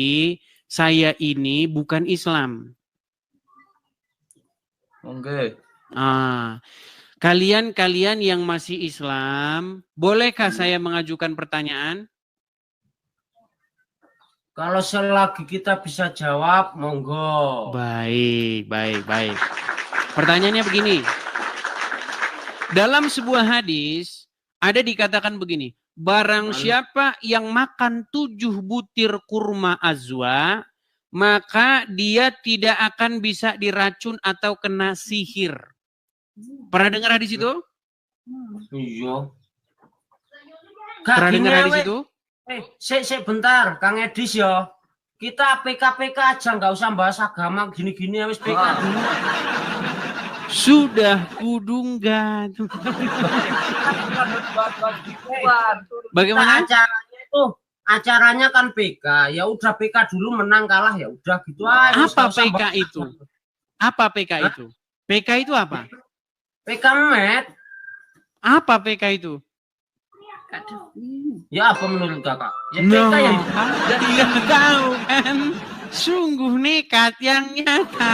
[SPEAKER 1] saya ini bukan Islam.
[SPEAKER 4] Oke.
[SPEAKER 1] Kalian yang masih Islam, bolehkah saya mengajukan pertanyaan?
[SPEAKER 6] Kalau selagi kita bisa jawab, monggo.
[SPEAKER 1] Baik. Pertanyaannya begini. Dalam sebuah hadis, ada dikatakan begini. Barang siapa yang makan 7 butir kurma azwa, maka dia tidak akan bisa diracun atau kena sihir. Pernah dengar hadis itu?
[SPEAKER 6] Iya.
[SPEAKER 1] Pernah dengar hadis itu?
[SPEAKER 6] Sik bentar, Kang Edis ya. Kita PK aja, nggak usah bahas agama gini-gini, wis PK dulu.
[SPEAKER 1] Sudah kudunggan. Bagaimana?
[SPEAKER 6] Acaranya kan PK. Ya udah PK dulu, menang kalah ya udah gitu aja.
[SPEAKER 1] Apa PK itu? Apa PK itu? PK itu apa?
[SPEAKER 6] PK Met.
[SPEAKER 1] Apa PK itu?
[SPEAKER 6] Ya apa menurut kakak? Ya
[SPEAKER 1] No,
[SPEAKER 6] PK yang
[SPEAKER 1] tidak tahu kan? Sungguh nekat yang nyata.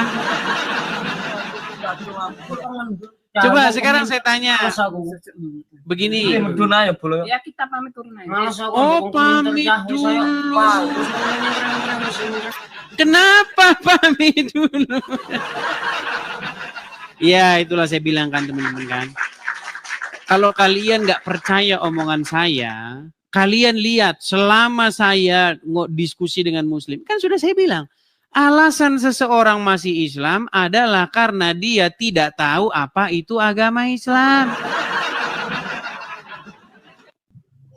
[SPEAKER 1] Coba sekarang saya tanya. Begini.
[SPEAKER 5] Ya kita pamit turun aja.
[SPEAKER 1] Oh, pamit dulu. Kenapa pamit dulu? Ya, itulah saya bilang kan teman-teman kan. Kalau kalian nggak percaya omongan saya, kalian lihat selama saya diskusi dengan Muslim, kan sudah saya bilang, alasan seseorang masih Islam adalah karena dia tidak tahu apa itu agama Islam.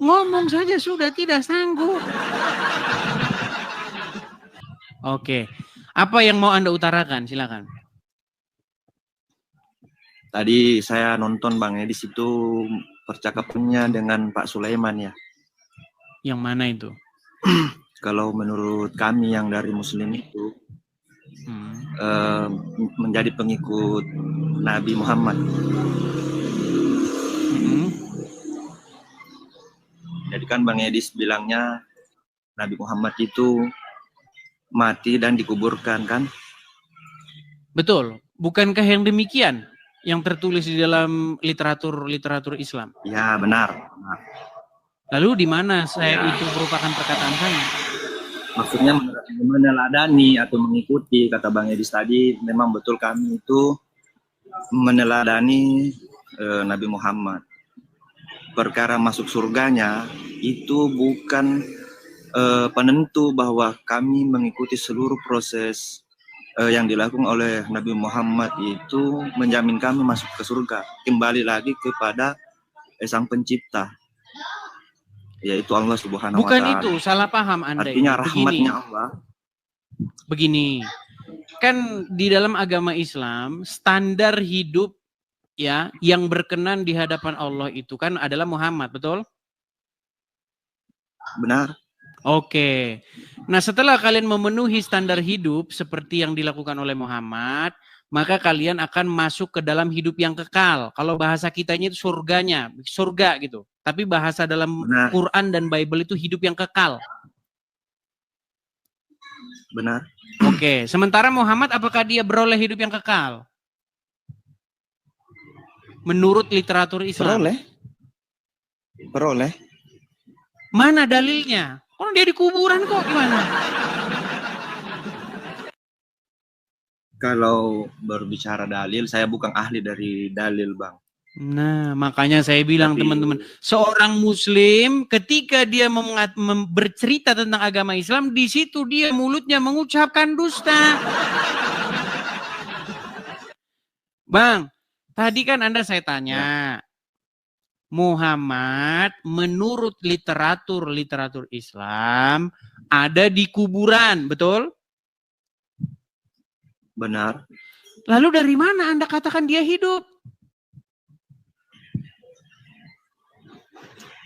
[SPEAKER 1] Ngomong saja sudah tidak sanggup. Oke, apa yang mau Anda utarakan? Silakan.
[SPEAKER 7] Tadi saya nonton Bang Edis itu percakapannya dengan Pak Sulaiman ya.
[SPEAKER 1] Yang mana itu?
[SPEAKER 7] Kalau menurut kami yang dari Muslim itu menjadi pengikut Nabi Muhammad. Jadi kan Bang Edis bilangnya Nabi Muhammad itu mati dan dikuburkan kan?
[SPEAKER 1] Betul. Bukankah yang demikian yang tertulis di dalam literatur Islam?
[SPEAKER 7] Ya benar.
[SPEAKER 1] Lalu di mana saya itu merupakan perkataan saya?
[SPEAKER 7] Maksudnya meneladani atau mengikuti, kata Bang Edis tadi, memang betul kami itu meneladani Nabi Muhammad. Perkara masuk surganya itu bukan penentu bahwa kami mengikuti seluruh proses yang dilakukan oleh Nabi Muhammad itu menjamin kami masuk ke surga. Kembali lagi kepada Sang Pencipta, yaitu Allah Subhanahu wa Ta'ala.
[SPEAKER 1] Bukan itu, salah paham Anda.
[SPEAKER 7] Artinya rahmatnya Allah.
[SPEAKER 1] Begini, kan di dalam agama Islam standar hidup ya yang berkenan di hadapan Allah itu kan adalah Muhammad, betul?
[SPEAKER 7] Benar.
[SPEAKER 1] Oke. Nah, setelah kalian memenuhi standar hidup seperti yang dilakukan oleh Muhammad, maka kalian akan masuk ke dalam hidup yang kekal. Kalau bahasa kitanya itu surganya, surga gitu. Tapi bahasa dalam
[SPEAKER 7] Benar.
[SPEAKER 1] Quran dan Bible itu hidup yang kekal.
[SPEAKER 7] Benar.
[SPEAKER 1] Oke, sementara Muhammad apakah dia beroleh hidup yang kekal? Menurut literatur Islam.
[SPEAKER 7] Beroleh.
[SPEAKER 1] Mana dalilnya? Orang dia di kuburan kok, gimana?
[SPEAKER 7] Kalau berbicara dalil, saya bukan ahli dari dalil, Bang.
[SPEAKER 1] Nah, makanya saya bilang teman-teman, seorang muslim ketika dia bercerita tentang agama Islam, di situ dia mulutnya mengucapkan dusta. Bang, tadi kan Anda saya tanya, Muhammad menurut literatur Islam ada di kuburan, betul?
[SPEAKER 7] Benar.
[SPEAKER 1] Lalu dari mana Anda katakan dia hidup?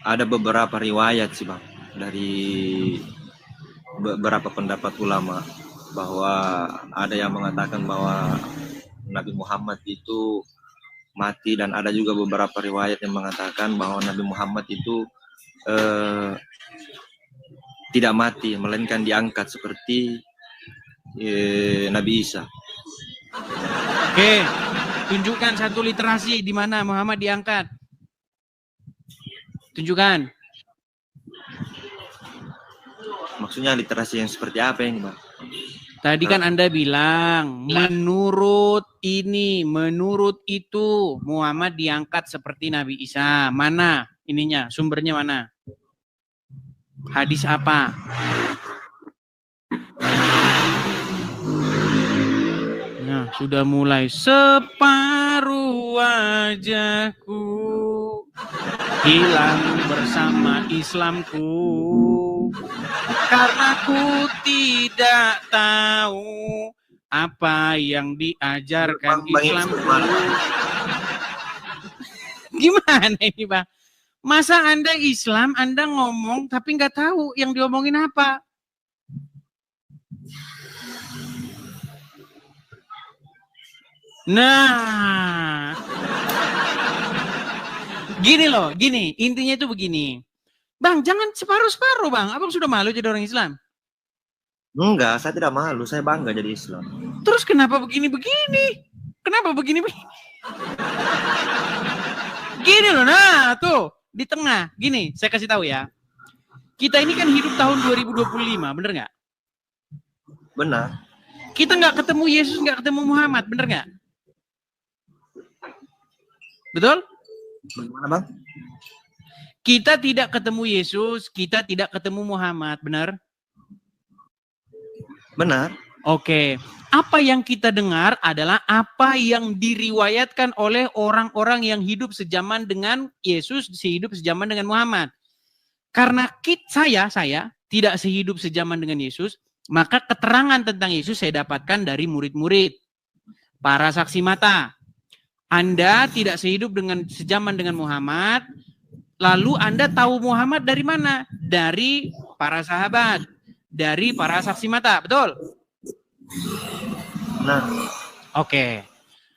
[SPEAKER 7] Ada beberapa riwayat sih, Bang, dari beberapa pendapat ulama bahwa ada yang mengatakan bahwa Nabi Muhammad itu mati, dan ada juga beberapa riwayat yang mengatakan bahwa Nabi Muhammad itu tidak mati, melainkan diangkat seperti Nabi Isa.
[SPEAKER 1] Oke, tunjukkan satu literasi di mana Muhammad diangkat. Tunjukkan.
[SPEAKER 7] Maksudnya literasi yang seperti apa ini, Bang?
[SPEAKER 1] Tadi kan Anda bilang, menurut ini, menurut itu, Muhammad diangkat seperti Nabi Isa. Mana ininya, sumbernya mana? Hadis apa? Nah, sudah mulai. Separuh wajahku hilang bersama Islamku, karena ku tidak tahu apa yang diajarkan Islamku. Gimana ini, Bang? Masa Anda Islam, Anda ngomong tapi nggak tahu yang diomongin apa? Nah, gini loh, gini, intinya itu begini. Bang, jangan separuh-separuh, Bang. Abang sudah malu jadi orang Islam?
[SPEAKER 7] Enggak, saya tidak malu, saya bangga jadi Islam.
[SPEAKER 1] Terus kenapa begini-begini? Kenapa begini-begini? Gini loh, nah tuh, di tengah. Gini, saya kasih tahu ya. Kita ini kan hidup tahun 2025, bener nggak?
[SPEAKER 7] Benar.
[SPEAKER 1] Kita nggak ketemu Yesus, nggak ketemu Muhammad, bener nggak? Betul?
[SPEAKER 7] Bagaimana, Bang?
[SPEAKER 1] Kita tidak ketemu Yesus, kita tidak ketemu Muhammad, benar?
[SPEAKER 7] Benar.
[SPEAKER 1] Oke. Apa yang kita dengar adalah apa yang diriwayatkan oleh orang-orang yang hidup sejaman dengan Yesus, hidup sejaman dengan Muhammad. Karena saya tidak sehidup sejaman dengan Yesus, maka keterangan tentang Yesus saya dapatkan dari murid-murid, para saksi mata. Anda tidak sehidup sejaman dengan Muhammad, lalu Anda tahu Muhammad dari mana? Dari para sahabat, dari para saksi mata, betul?
[SPEAKER 7] Nah,
[SPEAKER 1] oke.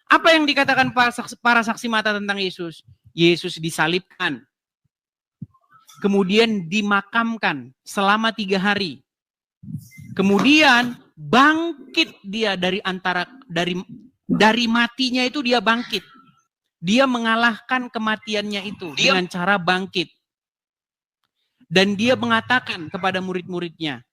[SPEAKER 1] Apa yang dikatakan para saksi mata tentang Yesus? Yesus disalibkan, kemudian dimakamkan selama 3 hari, kemudian bangkit dia dari matinya itu dia bangkit. Dia mengalahkan kematiannya itu dengan cara bangkit. Dan dia mengatakan kepada murid-muridnya,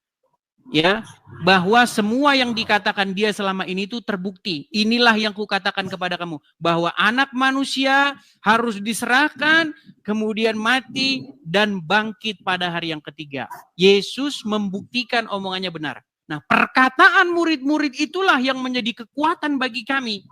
[SPEAKER 1] ya, bahwa semua yang dikatakan dia selama ini itu terbukti. Inilah yang kukatakan kepada kamu, bahwa anak manusia harus diserahkan, kemudian mati dan bangkit pada hari yang ketiga. Yesus membuktikan omongannya benar. Nah, perkataan murid-murid itulah yang menjadi kekuatan bagi kami.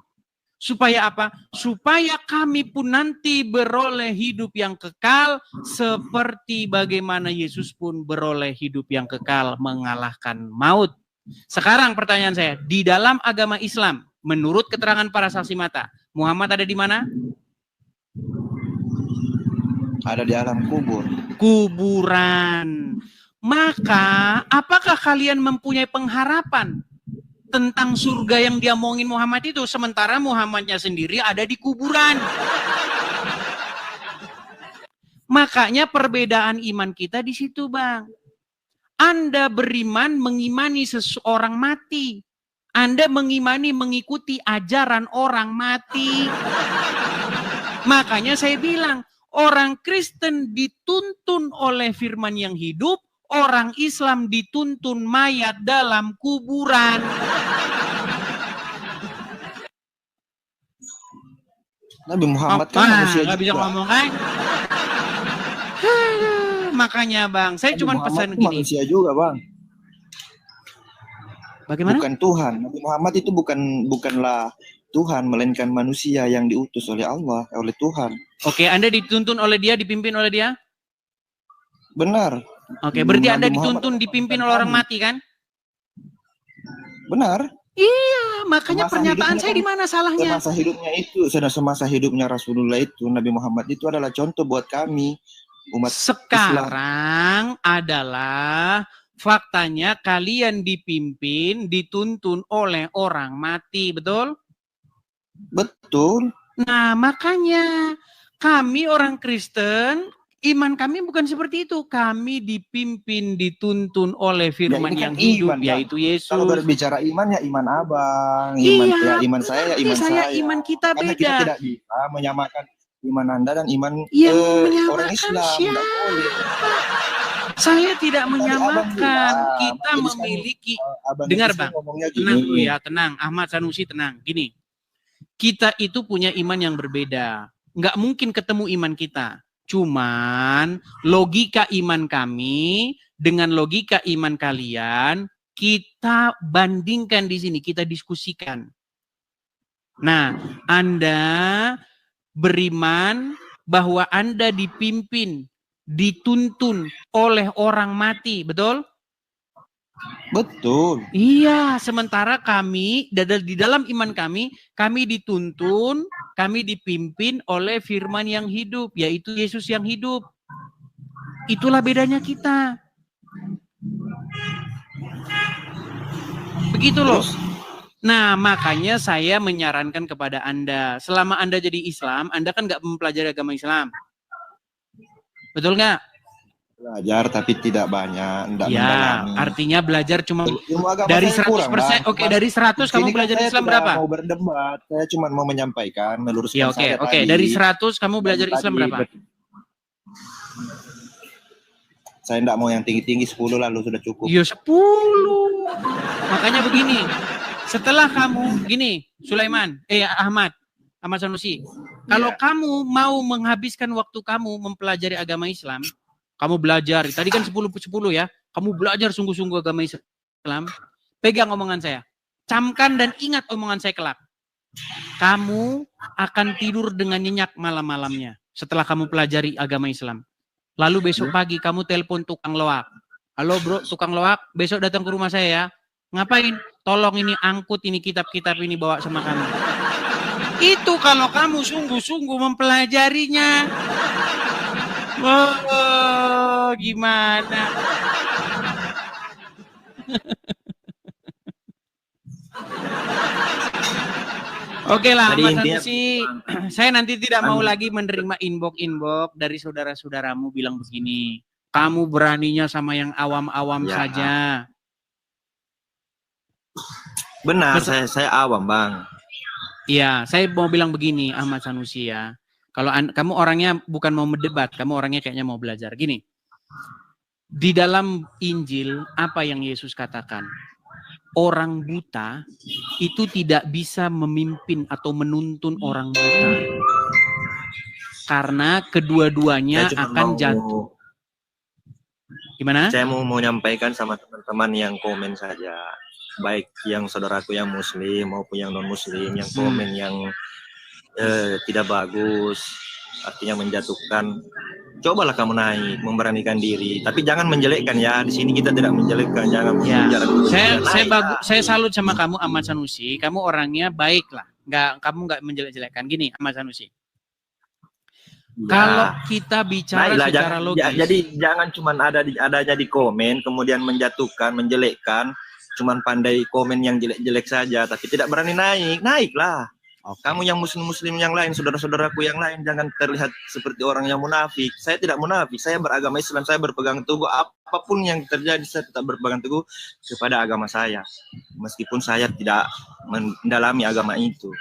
[SPEAKER 1] Supaya apa? Supaya kami pun nanti beroleh hidup yang kekal seperti bagaimana Yesus pun beroleh hidup yang kekal mengalahkan maut. Sekarang pertanyaan saya, di dalam agama Islam, menurut keterangan para saksi mata, Muhammad ada di mana?
[SPEAKER 7] ada di alam kubur.
[SPEAKER 1] Kuburan. Maka, apakah kalian mempunyai pengharapan tentang surga yang dia omongin Muhammad itu, sementara Muhammadnya sendiri ada di kuburan. Makanya perbedaan iman kita di situ, Bang. Anda beriman mengimani seseorang mati. Anda mengikuti ajaran orang mati. Makanya saya bilang, orang Kristen dituntun oleh firman yang hidup, orang Islam dituntun mayat dalam kuburan.
[SPEAKER 7] Nabi Muhammad kan manusia
[SPEAKER 1] nggak bisa
[SPEAKER 7] juga.
[SPEAKER 1] ngomong kan? Makanya Bang, saya cuma pesan gini.
[SPEAKER 7] Manusia juga, Bang.
[SPEAKER 1] Bagaimana?
[SPEAKER 7] Bukan Tuhan. Nabi Muhammad itu bukanlah Tuhan, melainkan manusia yang diutus oleh Allah, oleh Tuhan.
[SPEAKER 1] Oke, Anda dituntun oleh dia, dipimpin oleh dia?
[SPEAKER 7] Benar.
[SPEAKER 1] Oke, berarti
[SPEAKER 7] Nabi
[SPEAKER 1] Anda
[SPEAKER 7] Muhammad
[SPEAKER 1] dituntun, dipimpin oleh orang mati kan?
[SPEAKER 7] Benar.
[SPEAKER 1] Iya, makanya
[SPEAKER 7] Semasa
[SPEAKER 1] pernyataan
[SPEAKER 7] hidupnya
[SPEAKER 1] saya di mana salahnya?
[SPEAKER 7] Semasa hidupnya Rasulullah itu, Nabi Muhammad itu adalah contoh buat kami umat
[SPEAKER 1] Sekarang
[SPEAKER 7] Islam.
[SPEAKER 1] adalah faktanya kalian dipimpin, dituntun oleh orang mati, betul?
[SPEAKER 7] Betul.
[SPEAKER 1] Nah, makanya kami orang Kristen, iman kami bukan seperti itu. Kami dipimpin, dituntun oleh firman
[SPEAKER 7] ini
[SPEAKER 1] yang
[SPEAKER 7] kan
[SPEAKER 1] hidup,
[SPEAKER 7] iman,
[SPEAKER 1] yaitu Yesus.
[SPEAKER 7] Kalau berbicara iman ya iman abang, iman saya ya iman
[SPEAKER 1] saya.
[SPEAKER 7] saya.
[SPEAKER 1] Iman kita
[SPEAKER 7] Karena
[SPEAKER 1] beda.
[SPEAKER 7] kita tidak bisa menyamakan iman Anda dan iman
[SPEAKER 1] Yang
[SPEAKER 7] orang Islam.
[SPEAKER 1] siapa?
[SPEAKER 7] Tidak boleh.
[SPEAKER 1] Saya tidak
[SPEAKER 7] Tadi abang
[SPEAKER 1] menyamakan.
[SPEAKER 7] bilang,
[SPEAKER 1] Kita
[SPEAKER 7] jadi
[SPEAKER 1] memiliki.
[SPEAKER 7] abang
[SPEAKER 1] Dengar
[SPEAKER 7] itu
[SPEAKER 1] Bang,
[SPEAKER 7] ngomongnya
[SPEAKER 1] tenang
[SPEAKER 7] gini.
[SPEAKER 1] dulu ya, tenang. Ahmad Sanusi tenang. Gini, kita itu punya iman yang berbeda. Nggak mungkin ketemu iman kita. Cuman logika iman kami dengan logika iman kalian, kita bandingkan di sini, kita diskusikan. Nah, Anda beriman bahwa Anda dipimpin, dituntun oleh orang mati, betul?
[SPEAKER 7] Betul.
[SPEAKER 1] Iya, sementara kami di dalam iman kami dituntun, kami dipimpin oleh firman yang hidup, yaitu Yesus yang hidup. Itulah bedanya kita. Begitu loh. Nah, makanya saya menyarankan kepada Anda, selama Anda jadi Islam, Anda kan nggak mempelajari agama Islam. Betul nggak?
[SPEAKER 7] Belajar tapi tidak banyak, tidak
[SPEAKER 1] Ya,
[SPEAKER 7] mendalami.
[SPEAKER 1] artinya belajar cuma
[SPEAKER 7] Ilmu agama
[SPEAKER 1] dari
[SPEAKER 7] saya
[SPEAKER 1] 100%.
[SPEAKER 7] kurang,
[SPEAKER 1] Oke, dari 100 kamu belajar Islam berapa?
[SPEAKER 7] Mau berdebat, saya cuma mau menyampaikan, meluruskan
[SPEAKER 1] Ya,
[SPEAKER 7] saya
[SPEAKER 1] oke.
[SPEAKER 7] tadi.
[SPEAKER 1] Dari 100 kamu belajar
[SPEAKER 7] Tadi
[SPEAKER 1] Islam berapa?
[SPEAKER 7] Saya tidak mau yang tinggi-tinggi, 10 lalu sudah cukup.
[SPEAKER 1] Ya 10. Makanya begini. Setelah kamu gini, Sulaiman, Ahmad Sanusi. Kalau kamu mau menghabiskan waktu kamu mempelajari agama Islam, kamu belajar. Tadi kan 10 ya. Kamu belajar sungguh-sungguh agama Islam. Pegang omongan saya. Camkan dan ingat omongan saya kelak. Kamu akan tidur dengan nyenyak malam-malamnya setelah kamu pelajari agama Islam. Lalu besok pagi kamu telepon tukang loak. Halo bro, tukang loak, besok datang ke rumah saya ya. Ngapain? Tolong ini angkut ini kitab-kitab ini bawa sama kamu. Itu kalau kamu sungguh-sungguh mempelajarinya. Oh, gimana? Oke lah, Mas Sanusi, saya nanti tidak mau lagi menerima inbox dari saudara-saudaramu bilang begini. Kamu beraninya sama yang awam-awam saja.
[SPEAKER 7] Benar, saya awam, Bang.
[SPEAKER 1] Iya, saya mau bilang begini, Ahmad Sanusi ya. Kalau kamu orangnya bukan mau mendebat, kamu orangnya kayaknya mau belajar. Gini, di dalam Injil apa yang Yesus katakan? Orang buta itu tidak bisa memimpin atau menuntun orang buta. Karena kedua-duanya akan jatuh. Gimana?
[SPEAKER 7] Saya mau menyampaikan sama teman-teman yang komen saja. Baik yang saudaraku yang muslim maupun yang non-muslim, yang komen yang tidak bagus, artinya menjatuhkan. Cobalah kamu naik, memberanikan diri, tapi jangan menjelekkan ya. Di sini kita tidak menjelekkan, jangan bicara.
[SPEAKER 1] Saya salut sama kamu Ahmad Sanusi. Kamu orangnya baik lah, kamu nggak menjelek-jelekkan. Gini Ahmad Sanusi. Ya. Kalau kita bicara secara logis,
[SPEAKER 7] jadi jangan cuma adanya di komen, kemudian menjatuhkan, menjelekkan. cuman pandai komen yang jelek-jelek saja, tapi tidak berani naiklah. Kamu yang muslim-muslim yang lain, saudara-saudaraku yang lain, jangan terlihat seperti orang yang munafik. Saya tidak munafik, saya beragama Islam, saya berpegang teguh. Apapun yang terjadi, saya tetap berpegang teguh kepada agama saya. Meskipun saya tidak mendalami agama itu.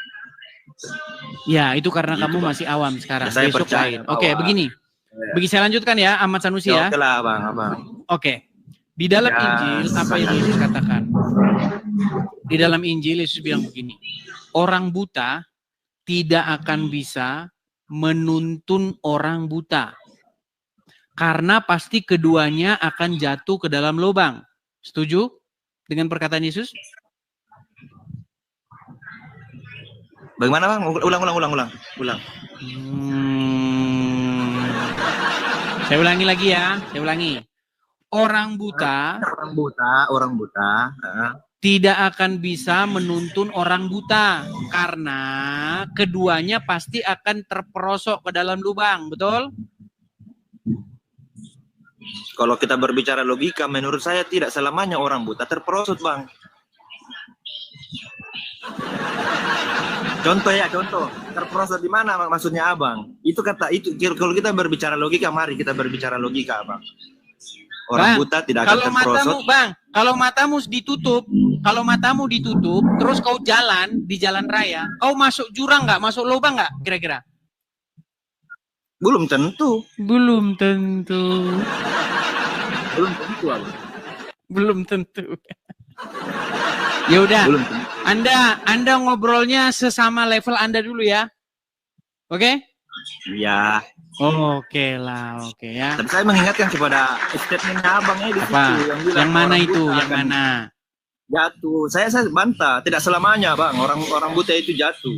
[SPEAKER 1] Ya, itu karena
[SPEAKER 7] Gitu,
[SPEAKER 1] kamu
[SPEAKER 7] Bang.
[SPEAKER 1] masih awam sekarang.
[SPEAKER 7] Ya, saya
[SPEAKER 1] Besok
[SPEAKER 7] percaya
[SPEAKER 1] lain. Oke,
[SPEAKER 7] awam.
[SPEAKER 1] begini. Bagi saya lanjutkan ya, Ahmad Sanusi ya.
[SPEAKER 7] Oke lah, Abang.
[SPEAKER 1] Oke. Di dalam
[SPEAKER 7] Ya,
[SPEAKER 1] Injil, apa yang Yesus katakan? Di dalam Injil, Yesus bilang begini. Orang buta tidak akan bisa menuntun orang buta. Karena pasti keduanya akan jatuh ke dalam lubang. Setuju dengan perkataan Yesus?
[SPEAKER 7] Bagaimana, Bang? Ulang.
[SPEAKER 1] Saya ulangi lagi ya. Saya ulangi. Orang buta tidak akan bisa menuntun orang buta karena keduanya pasti akan terperosok ke dalam lubang, betul?
[SPEAKER 7] Kalau kita berbicara logika, menurut saya tidak selamanya orang buta terperosok, Bang. Contoh. Terperosok di mana maksudnya, Abang? Itu kalau kita berbicara logika, mari kita berbicara logika, Abang. Orang buta tidak akan terperosok.
[SPEAKER 1] Kalau matamu ditutup, terus kau jalan di jalan raya, kau masuk jurang nggak? Masuk lubang nggak? Kira-kira?
[SPEAKER 7] Belum tentu.
[SPEAKER 1] Belum tentu.
[SPEAKER 7] Abang.
[SPEAKER 1] Belum tentu. Ya udah. Anda ngobrolnya sesama level Anda dulu ya. Oke?
[SPEAKER 7] Iya.
[SPEAKER 1] Oke ya.
[SPEAKER 7] Tapi saya mengingatkan kepada statementnya Abangnya di situ.
[SPEAKER 1] Yang mana itu? Yang mana?
[SPEAKER 7] Jatuh. Saya bantah. Tidak selamanya, Bang. Orang buta itu jatuh.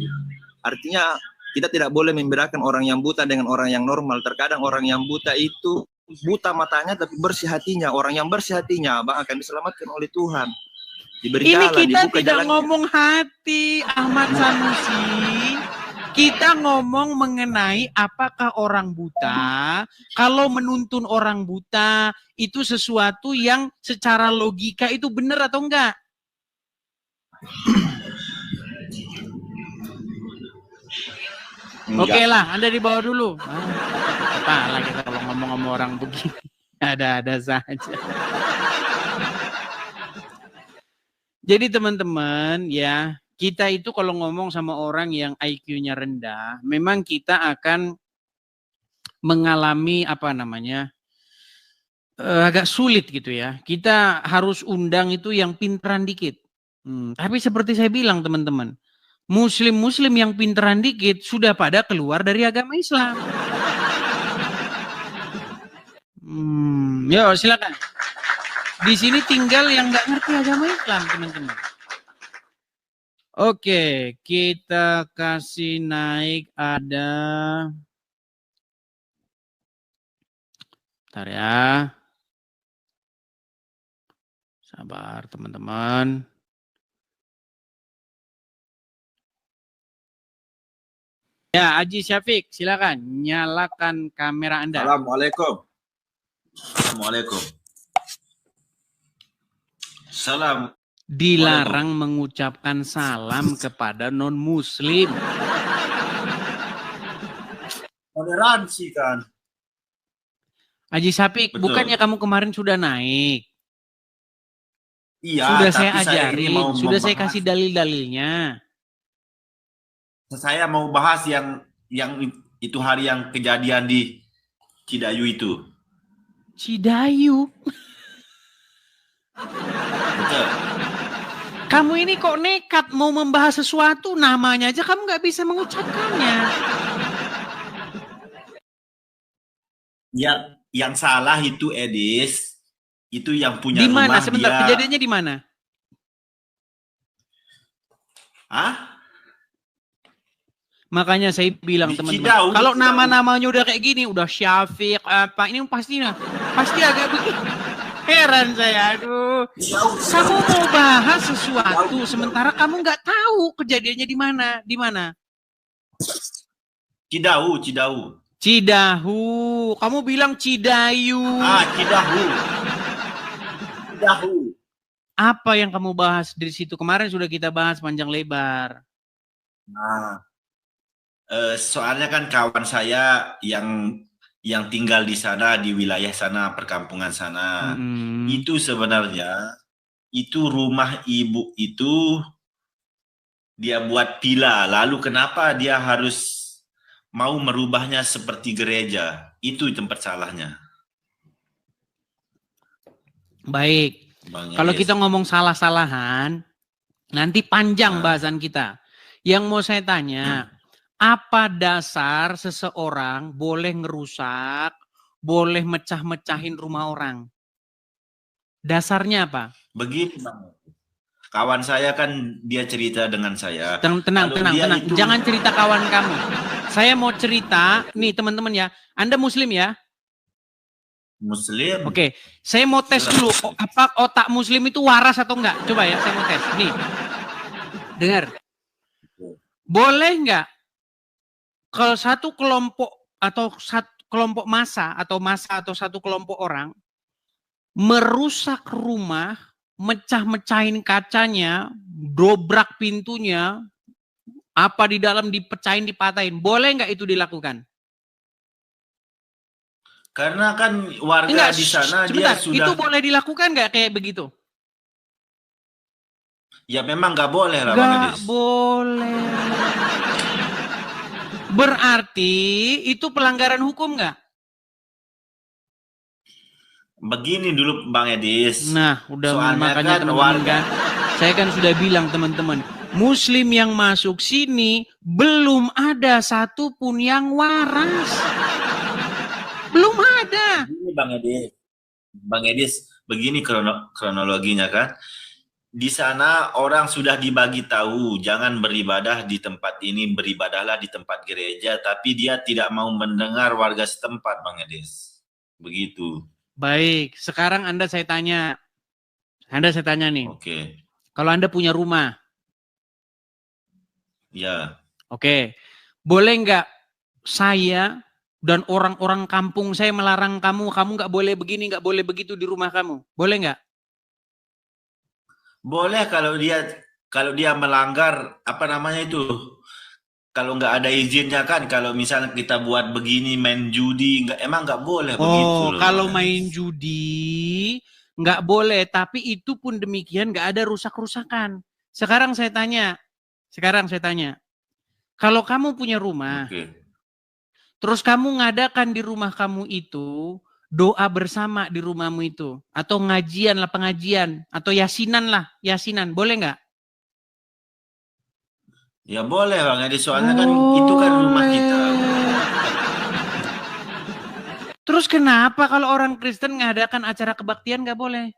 [SPEAKER 7] Artinya kita tidak boleh membedakan orang yang buta dengan orang yang normal. Terkadang orang yang buta itu buta matanya tapi bersih hatinya. Orang yang bersih hatinya, Bang, akan diselamatkan oleh Tuhan. Diberi
[SPEAKER 1] Ini
[SPEAKER 7] jalan,
[SPEAKER 1] kita
[SPEAKER 7] dibuka
[SPEAKER 1] tidak
[SPEAKER 7] jalannya.
[SPEAKER 1] ngomong hati, Ahmad Sanusi. Kita ngomong mengenai apakah orang buta, kalau menuntun orang buta itu sesuatu yang secara logika itu benar atau enggak? Oke lah, Anda di bawah dulu. Kepala kita kalau ngomong-ngomong orang begini. Ada-ada saja. Jadi teman-teman ya, kita itu kalau ngomong sama orang yang IQ-nya rendah, memang kita akan mengalami agak sulit gitu ya. Kita harus undang itu yang pinteran dikit. Tapi seperti saya bilang teman-teman, Muslim-Muslim yang pinteran dikit sudah pada keluar dari agama Islam. Yo silakan. Di sini tinggal yang nggak ngerti agama Islam teman-teman. Oke, kita kasih naik ada. Bentar ya. Sabar teman-teman. Ya, Haji Syafiq, silakan nyalakan kamera Anda.
[SPEAKER 2] Assalamualaikum. Assalamualaikum. Salam.
[SPEAKER 1] Dilarang mengucapkan salam kepada non-muslim.
[SPEAKER 2] Toleransi kan.
[SPEAKER 1] Haji Syafiq,
[SPEAKER 2] Betul.
[SPEAKER 1] bukannya kamu kemarin sudah naik?
[SPEAKER 2] Iya,
[SPEAKER 1] Sudah
[SPEAKER 2] tapi
[SPEAKER 1] saya
[SPEAKER 2] ini
[SPEAKER 1] ajarin,
[SPEAKER 2] mau
[SPEAKER 1] sudah saya
[SPEAKER 2] membahas-
[SPEAKER 1] kasih dalil-dalilnya.
[SPEAKER 2] Saya mau bahas yang itu hari yang kejadian di Cidayu itu.
[SPEAKER 1] Cidayu.
[SPEAKER 2] Betul.
[SPEAKER 1] Kamu ini kok nekat mau membahas sesuatu, namanya aja kamu nggak bisa mengucapkannya.
[SPEAKER 2] Ya, yang salah itu Edis, itu yang punya
[SPEAKER 1] Di mana?
[SPEAKER 2] rumah
[SPEAKER 1] Sebentar,
[SPEAKER 2] dia.
[SPEAKER 1] kejadiannya di mana?
[SPEAKER 2] Hah?
[SPEAKER 1] Makanya saya bilang
[SPEAKER 2] Di
[SPEAKER 1] teman-teman,
[SPEAKER 2] Cidahu,
[SPEAKER 1] kalau
[SPEAKER 2] di Cidahu.
[SPEAKER 1] nama-namanya udah kayak gini, udah Syafiq apa, ini pasti agak begini. Heran saya, aduh. Kamu mau bahas sesuatu, sementara kamu nggak tahu kejadiannya di mana? Di mana?
[SPEAKER 2] Cidahu.
[SPEAKER 1] Cidahu. Kamu bilang Cidayu.
[SPEAKER 2] Cidahu.
[SPEAKER 1] Apa yang kamu bahas dari situ? Kemarin sudah kita bahas panjang lebar.
[SPEAKER 2] Nah, soalnya kan kawan saya yang tinggal di sana, di wilayah sana, perkampungan sana, itu sebenarnya itu rumah ibu itu dia buat villa. Lalu kenapa dia harus mau merubahnya seperti gereja? Itu tempat salahnya.
[SPEAKER 1] Baik.
[SPEAKER 2] Bang
[SPEAKER 1] Kalau
[SPEAKER 2] Edes.
[SPEAKER 1] kita ngomong salah-salahan, nanti panjang bahasan kita. Yang mau saya tanya, apa dasar seseorang boleh ngerusak, boleh mecah-mecahin rumah orang? Dasarnya apa?
[SPEAKER 2] Begini Bang. Kawan saya kan dia cerita dengan saya.
[SPEAKER 1] Tenang. Jangan cerita kawan kamu. Saya mau cerita, nih teman-teman ya. Anda Muslim ya?
[SPEAKER 2] Muslim.
[SPEAKER 1] Oke, saya mau tes dulu. Apa otak Muslim itu waras atau enggak? Coba ya, saya mau tes. Nih, dengar. Boleh enggak kalau satu kelompok atau satu kelompok massa atau satu kelompok orang merusak rumah, mecah-mecahin kacanya, dobrak pintunya, apa di dalam dipecahin, dipatahin. Boleh enggak itu dilakukan?
[SPEAKER 2] Karena kan warga di sana
[SPEAKER 1] sebentar,
[SPEAKER 2] dia sudah...
[SPEAKER 1] Itu boleh dilakukan nggak kayak begitu?
[SPEAKER 2] Ya memang nggak boleh lah Bang
[SPEAKER 1] Nggak
[SPEAKER 2] Edes.
[SPEAKER 1] boleh. Berarti itu pelanggaran hukum nggak?
[SPEAKER 2] Begini dulu Bang Edis.
[SPEAKER 1] Nah, udah
[SPEAKER 2] soalnya
[SPEAKER 1] makanya
[SPEAKER 2] kan
[SPEAKER 1] teman-teman kan. Saya kan sudah bilang teman-teman, Muslim yang masuk sini belum ada satupun yang waras. Belum ada.
[SPEAKER 2] Begini Bang Edis, begini kronologinya kan. Di sana orang sudah dibagi tahu, jangan beribadah di tempat ini, beribadahlah di tempat gereja, tapi dia tidak mau mendengar warga setempat Bang Edis. Begitu.
[SPEAKER 1] Baik, sekarang saya tanya nih.
[SPEAKER 2] Oke.
[SPEAKER 1] Kalau Anda punya rumah.
[SPEAKER 2] Ya.
[SPEAKER 1] Oke. Boleh nggak saya dan orang-orang kampung saya melarang kamu nggak boleh begini, nggak boleh begitu di rumah kamu? Boleh nggak?
[SPEAKER 2] Boleh kalau dia melanggar apa namanya itu. Kalau nggak ada izinnya kan, kalau misalnya kita buat begini main judi, emang nggak boleh begitu loh.
[SPEAKER 1] Kalau main judi nggak boleh, tapi itu pun demikian nggak ada rusak-rusakan. Sekarang saya tanya, kalau kamu punya rumah, terus kamu ngadakan di rumah kamu itu doa bersama di rumahmu itu, atau pengajian, atau yasinan, boleh nggak?
[SPEAKER 2] Ya boleh Bang Edi, soalnya kan itu kan rumah kita.
[SPEAKER 1] Terus kenapa kalau orang Kristen ngadakan acara kebaktian nggak boleh?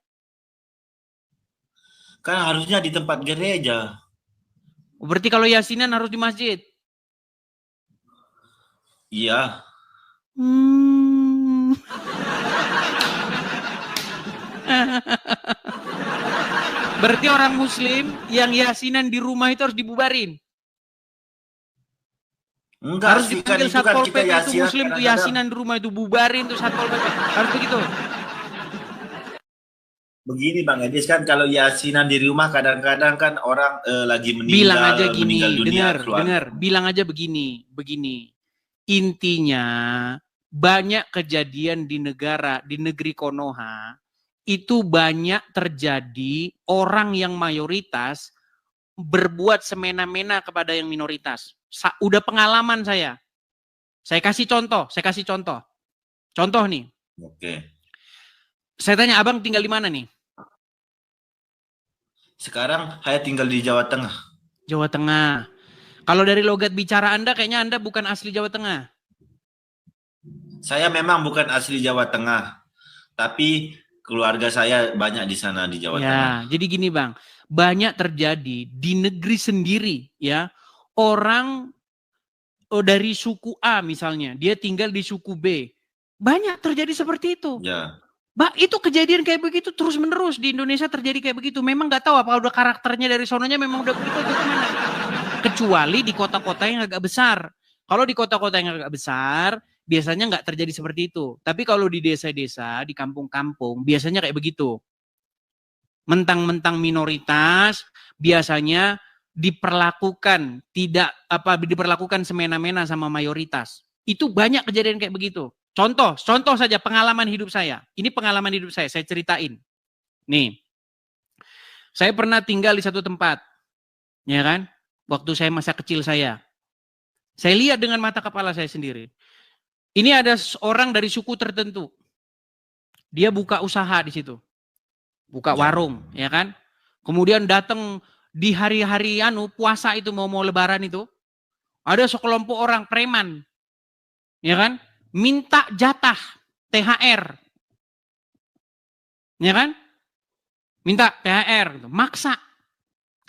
[SPEAKER 2] Kan harusnya di tempat gereja.
[SPEAKER 1] Berarti kalau yasinan harus di masjid?
[SPEAKER 2] Iya.
[SPEAKER 1] Berarti orang Muslim yang yasinan di rumah itu harus dibubarin?
[SPEAKER 2] Enggak,
[SPEAKER 1] harus dipanggil Satpol PP itu Muslim tuh yasinan di rumah itu bubarin tuh Satpol PP. Harus begitu.
[SPEAKER 2] Begini Bang Edis, kan kalau yasinan di rumah kadang-kadang kan orang lagi meninggal,
[SPEAKER 1] bilang aja gini,
[SPEAKER 2] meninggal dunia.
[SPEAKER 1] Dengar, bilang aja begini. Intinya banyak kejadian di negeri Konoha itu banyak terjadi orang yang mayoritas berbuat semena-mena kepada yang minoritas. Udah pengalaman saya. Saya kasih contoh. Contoh nih.
[SPEAKER 2] Oke.
[SPEAKER 1] Saya tanya, abang tinggal di mana nih?
[SPEAKER 2] Sekarang saya tinggal di Jawa Tengah.
[SPEAKER 1] Jawa Tengah. Kalau dari logat bicara Anda, kayaknya Anda bukan asli Jawa Tengah.
[SPEAKER 2] Saya memang bukan asli Jawa Tengah. Tapi keluarga saya banyak di sana di Jawa Tengah.
[SPEAKER 1] Jadi gini Bang, banyak terjadi di negeri sendiri ya. Orang dari suku A misalnya, dia tinggal di suku B. Banyak terjadi seperti itu.
[SPEAKER 2] Ya.
[SPEAKER 1] Itu kejadian kayak begitu terus menerus di Indonesia terjadi kayak begitu. Memang nggak tahu apa udah karakternya dari sononya memang udah begitu atau gimana. Kecuali di kota-kota yang agak besar. Kalau di kota-kota yang agak besar, biasanya nggak terjadi seperti itu. Tapi kalau di desa-desa, di kampung-kampung, biasanya kayak begitu. Mentang-mentang minoritas biasanya diperlakukan diperlakukan semena-mena sama mayoritas. Itu banyak kejadian kayak begitu. Contoh saja pengalaman hidup saya. Ini pengalaman hidup saya ceritain. Nih, saya pernah tinggal di satu tempat, ya kan? Waktu saya masa kecil saya lihat dengan mata kepala saya sendiri. Ini ada seorang dari suku tertentu, dia buka usaha di situ, buka warung, ya kan? Kemudian datang di hari-hari puasa itu mau lebaran itu, ada sekelompok orang preman, ya kan? Minta jatah THR, ya kan? Minta THR, gitu. Maksa.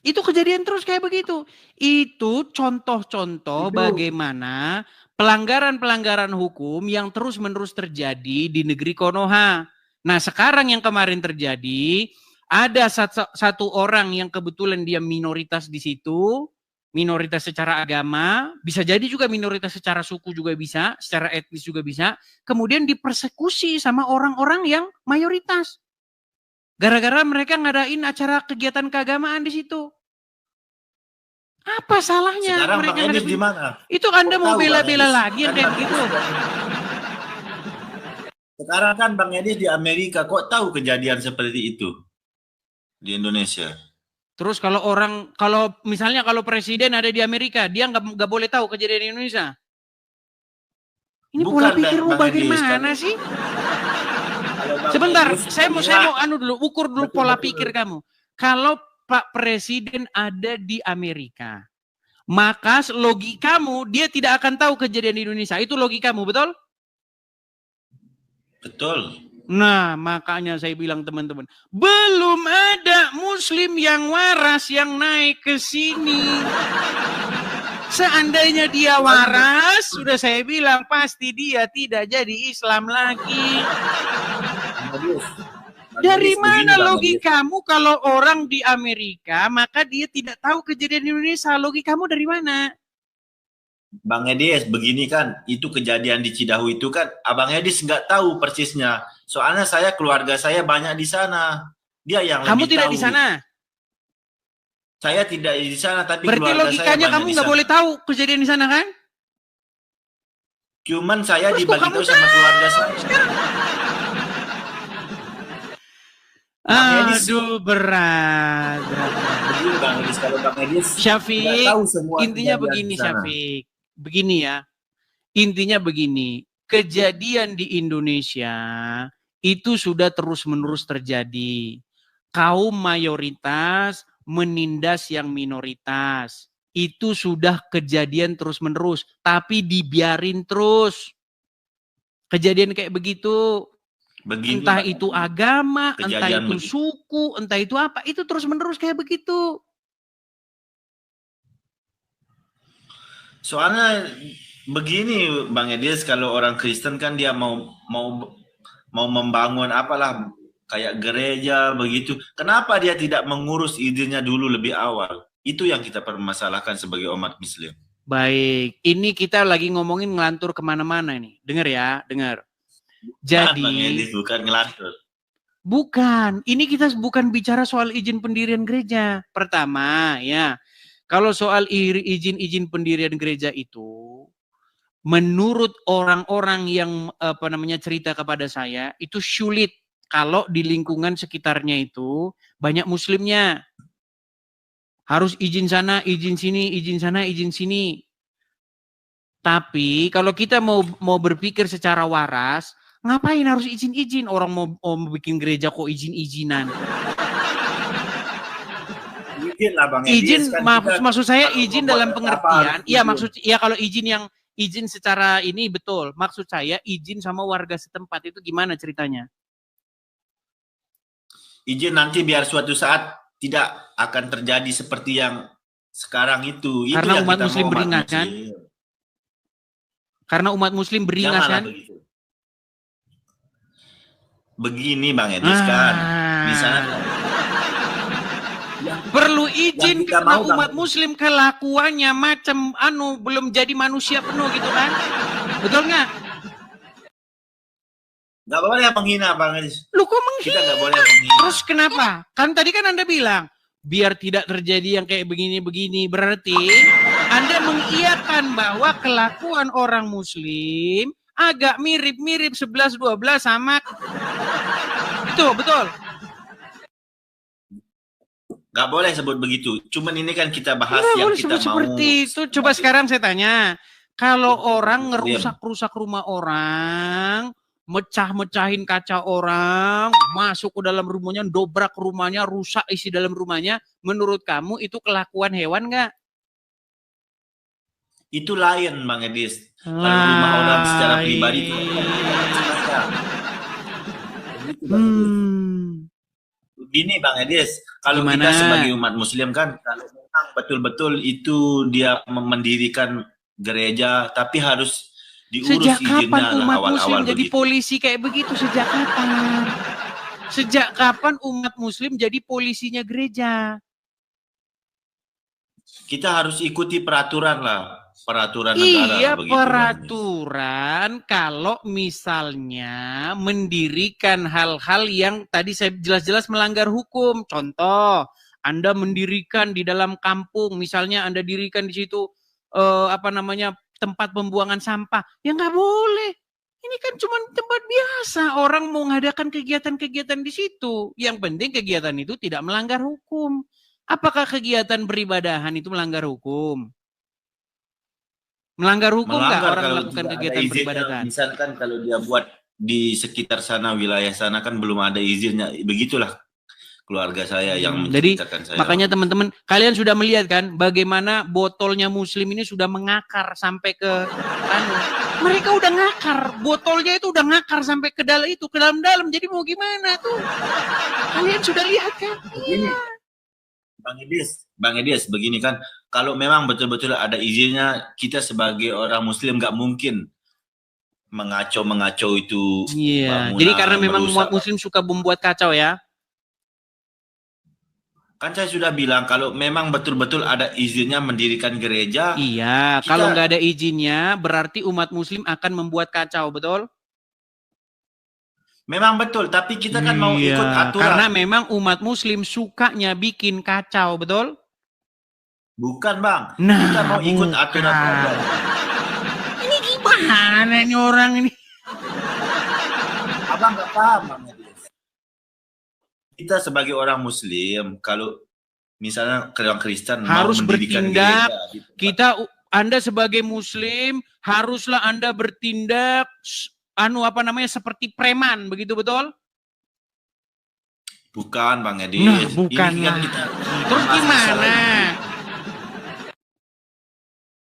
[SPEAKER 1] Itu kejadian terus kayak begitu. Itu contoh-contoh bagaimana pelanggaran-pelanggaran hukum yang terus-menerus terjadi di negeri Konoha. Nah, sekarang yang kemarin terjadi, ada satu orang yang kebetulan dia minoritas di situ, minoritas secara agama, bisa jadi juga minoritas secara suku juga bisa, secara etnis juga bisa, kemudian dipersekusi sama orang-orang yang mayoritas. Gara-gara mereka ngadain acara kegiatan keagamaan di situ. Apa salahnya?
[SPEAKER 2] Sekarang
[SPEAKER 1] mereka
[SPEAKER 2] Bang Edis di mana?
[SPEAKER 1] Itu Anda mau bela-bela lagi yang kayak gitu.
[SPEAKER 2] Sekarang kan Bang Edis di Amerika, kok tahu kejadian seperti itu di Indonesia?
[SPEAKER 1] Terus kalau misalnya kalau presiden ada di Amerika, dia nggak boleh tahu kejadian di Indonesia. Ini pola pikirmu bagaimana sih? Sebentar, saya mau ukur dulu pola pikir kamu. Kalau Pak Presiden ada di Amerika, maka logikamu dia tidak akan tahu kejadian di Indonesia. Itu logikamu, betul?
[SPEAKER 2] Betul.
[SPEAKER 1] Nah, makanya saya bilang teman-teman, belum ada muslim yang waras yang naik ke sini. Seandainya dia waras, sudah saya bilang pasti dia tidak jadi Islam lagi. Dari mana logikamu kalau orang di Amerika, maka dia tidak tahu kejadian di Indonesia? Logikamu dari mana?
[SPEAKER 2] Bang Edis, begini kan, itu kejadian di Cidahu itu kan, Abang Edis nggak tahu persisnya. Soalnya keluarga saya banyak di sana. Dia yang
[SPEAKER 1] kamu
[SPEAKER 2] lebih
[SPEAKER 1] tidak
[SPEAKER 2] tahu.
[SPEAKER 1] Di sana?
[SPEAKER 2] Saya tidak di sana, tapi
[SPEAKER 1] berarti
[SPEAKER 2] keluarga
[SPEAKER 1] logikanya
[SPEAKER 2] saya
[SPEAKER 1] kamu nggak boleh tahu kejadian di sana kan?
[SPEAKER 2] Cuman saya
[SPEAKER 1] terus
[SPEAKER 2] dibagi tahu sama keluarga saya.
[SPEAKER 1] Aduh, berat.
[SPEAKER 2] Begini Bang Edis, kalau Bang Edis
[SPEAKER 1] Syafiq,
[SPEAKER 2] tahu semua
[SPEAKER 1] intinya begini Syafiq. Begini ya. Intinya begini, kejadian di Indonesia itu sudah terus-menerus terjadi. Kaum mayoritas menindas yang minoritas. Itu sudah kejadian terus-menerus, tapi dibiarin terus. Kejadian kayak begitu. Begini, entah itu agama, entah itu suku, entah itu apa, itu terus-menerus kayak begitu.
[SPEAKER 2] Soalnya begini Bang Edis, kalau orang Kristen kan dia mau membangun apalah kayak gereja begitu. Kenapa dia tidak mengurus izinnya dulu lebih awal? Itu yang kita permasalahkan sebagai umat Muslim.
[SPEAKER 1] Baik, ini kita lagi ngomongin ngelantur kemana-mana ini. Dengar ya, dengar. Jadi,
[SPEAKER 2] Bang Edis, bukan ngelantur.
[SPEAKER 1] Bukan, ini kita bukan bicara soal izin pendirian gereja. Pertama, ya, kalau soal izin pendirian gereja itu, menurut orang-orang yang cerita kepada saya, itu sulit kalau di lingkungan sekitarnya itu banyak muslimnya. Harus izin sana, izin sini, izin sana, izin sini. Tapi kalau kita mau berpikir secara waras, ngapain harus izin-izin? Orang mau bikin gereja kok izin-izinan. Izin maksud saya izin dalam pengertian. Iya kalau izin secara ini betul. Maksud saya izin sama warga setempat itu gimana ceritanya?
[SPEAKER 2] Izin nanti biar suatu saat tidak akan terjadi seperti yang sekarang itu.
[SPEAKER 1] Karena
[SPEAKER 2] yang
[SPEAKER 1] umat
[SPEAKER 2] kita
[SPEAKER 1] muslim beringas kan? Karena umat muslim beringas kan?
[SPEAKER 2] Begini Bang Edis kan. Misalnya
[SPEAKER 1] perlu izin karena umat muslim kelakuannya macam belum jadi manusia penuh gitu kan? Betul nggak?
[SPEAKER 2] Nggak boleh menghina Bang Edis.
[SPEAKER 1] Lu kok
[SPEAKER 2] Kita nggak
[SPEAKER 1] menghina?
[SPEAKER 2] boleh menghina.
[SPEAKER 1] Terus kenapa? Kan tadi kan Anda bilang, biar tidak terjadi yang kayak begini-begini. Berarti Anda mengiyakan bahwa kelakuan orang Muslim agak mirip-mirip 11-12 sama. Itu betul.
[SPEAKER 2] Nggak boleh sebut begitu. Cuman ini kan kita bahas
[SPEAKER 1] Nggak
[SPEAKER 2] yang
[SPEAKER 1] boleh
[SPEAKER 2] kita
[SPEAKER 1] sebut
[SPEAKER 2] mau.
[SPEAKER 1] seperti itu. Coba sekarang saya tanya. Kalau orang
[SPEAKER 2] Muslim.
[SPEAKER 1] ngerusak-rusak rumah orang, mecah-mecahin kaca orang, masuk ke dalam rumahnya, dobrak rumahnya, rusak isi dalam rumahnya, menurut kamu itu kelakuan hewan nggak?
[SPEAKER 2] Itu lain Bang Edis. Kalau rumah orang secara pribadi itu Gini Bang Edis, kalau
[SPEAKER 1] Gimana?
[SPEAKER 2] kita sebagai umat Muslim kan, kalau memang betul-betul itu dia mendirikan gereja, tapi harus diurus
[SPEAKER 1] Sejak
[SPEAKER 2] izinnya
[SPEAKER 1] kapan
[SPEAKER 2] lah
[SPEAKER 1] umat
[SPEAKER 2] awal-awal
[SPEAKER 1] Muslim jadi
[SPEAKER 2] begitu.
[SPEAKER 1] polisi kayak begitu? Sejak kapan? Sejak kapan umat Muslim jadi polisinya gereja?
[SPEAKER 2] Kita harus ikuti peraturan lah, peraturan negara.
[SPEAKER 1] Iya,
[SPEAKER 2] begitu,
[SPEAKER 1] peraturan kalau misalnya mendirikan hal-hal yang tadi saya jelas-jelas melanggar hukum. Contoh, Anda mendirikan di dalam kampung, misalnya Anda dirikan di situ tempat pembuangan sampah. Ya nggak boleh. Ini kan cuma tempat biasa. Orang mau mengadakan kegiatan-kegiatan di situ. Yang penting kegiatan itu tidak melanggar hukum. Apakah kegiatan beribadahan itu melanggar hukum? Melanggar hukum nggak orang
[SPEAKER 2] kalau
[SPEAKER 1] melakukan
[SPEAKER 2] tidak ada
[SPEAKER 1] kegiatan
[SPEAKER 2] izinnya,
[SPEAKER 1] beribadatan?
[SPEAKER 2] misalkan kalau dia buat di sekitar sana, wilayah sana kan belum ada izinnya. Begitulah keluarga saya yang
[SPEAKER 1] Jadi
[SPEAKER 2] menceritakan saya.
[SPEAKER 1] makanya teman-teman, kalian sudah melihat kan bagaimana botolnya Muslim ini sudah mengakar sampai ke mereka udah ngakar, botolnya itu udah ngakar sampai ke dalam itu, ke dalam-dalam. Jadi mau gimana tuh? Kalian sudah lihat kan?
[SPEAKER 2] Begini, Bang Edis, begini kan, kalau memang betul-betul ada izinnya, kita sebagai orang Muslim nggak mungkin mengacau itu.
[SPEAKER 1] Iya.
[SPEAKER 2] bangunan,
[SPEAKER 1] Jadi karena memang
[SPEAKER 2] merusak.
[SPEAKER 1] umat Muslim suka membuat kacau ya.
[SPEAKER 2] Kan saya sudah bilang kalau memang betul-betul ada izinnya mendirikan gereja.
[SPEAKER 1] Iya. Kalau nggak ada izinnya, berarti umat Muslim akan membuat kacau, betul?
[SPEAKER 2] Memang betul, tapi kita kan mau ikut aturan.
[SPEAKER 1] Karena memang umat Muslim sukanya bikin kacau, betul?
[SPEAKER 2] Bukan Bang,
[SPEAKER 1] Nah,
[SPEAKER 2] kita mau ikut aturan.
[SPEAKER 1] Ini gimana ini orang ini?
[SPEAKER 2] Abang nggak paham Bang Edis. Kita sebagai orang Muslim, kalau misalnya orang Kristen
[SPEAKER 1] Harus
[SPEAKER 2] mau mendirikan
[SPEAKER 1] bertindak.
[SPEAKER 2] gereja,
[SPEAKER 1] Anda sebagai Muslim haruslah Anda bertindak seperti preman, begitu betul?
[SPEAKER 2] bukan Bang Edis.
[SPEAKER 1] Nah, bukan.
[SPEAKER 2] Ini kan kita
[SPEAKER 1] Terus gimana?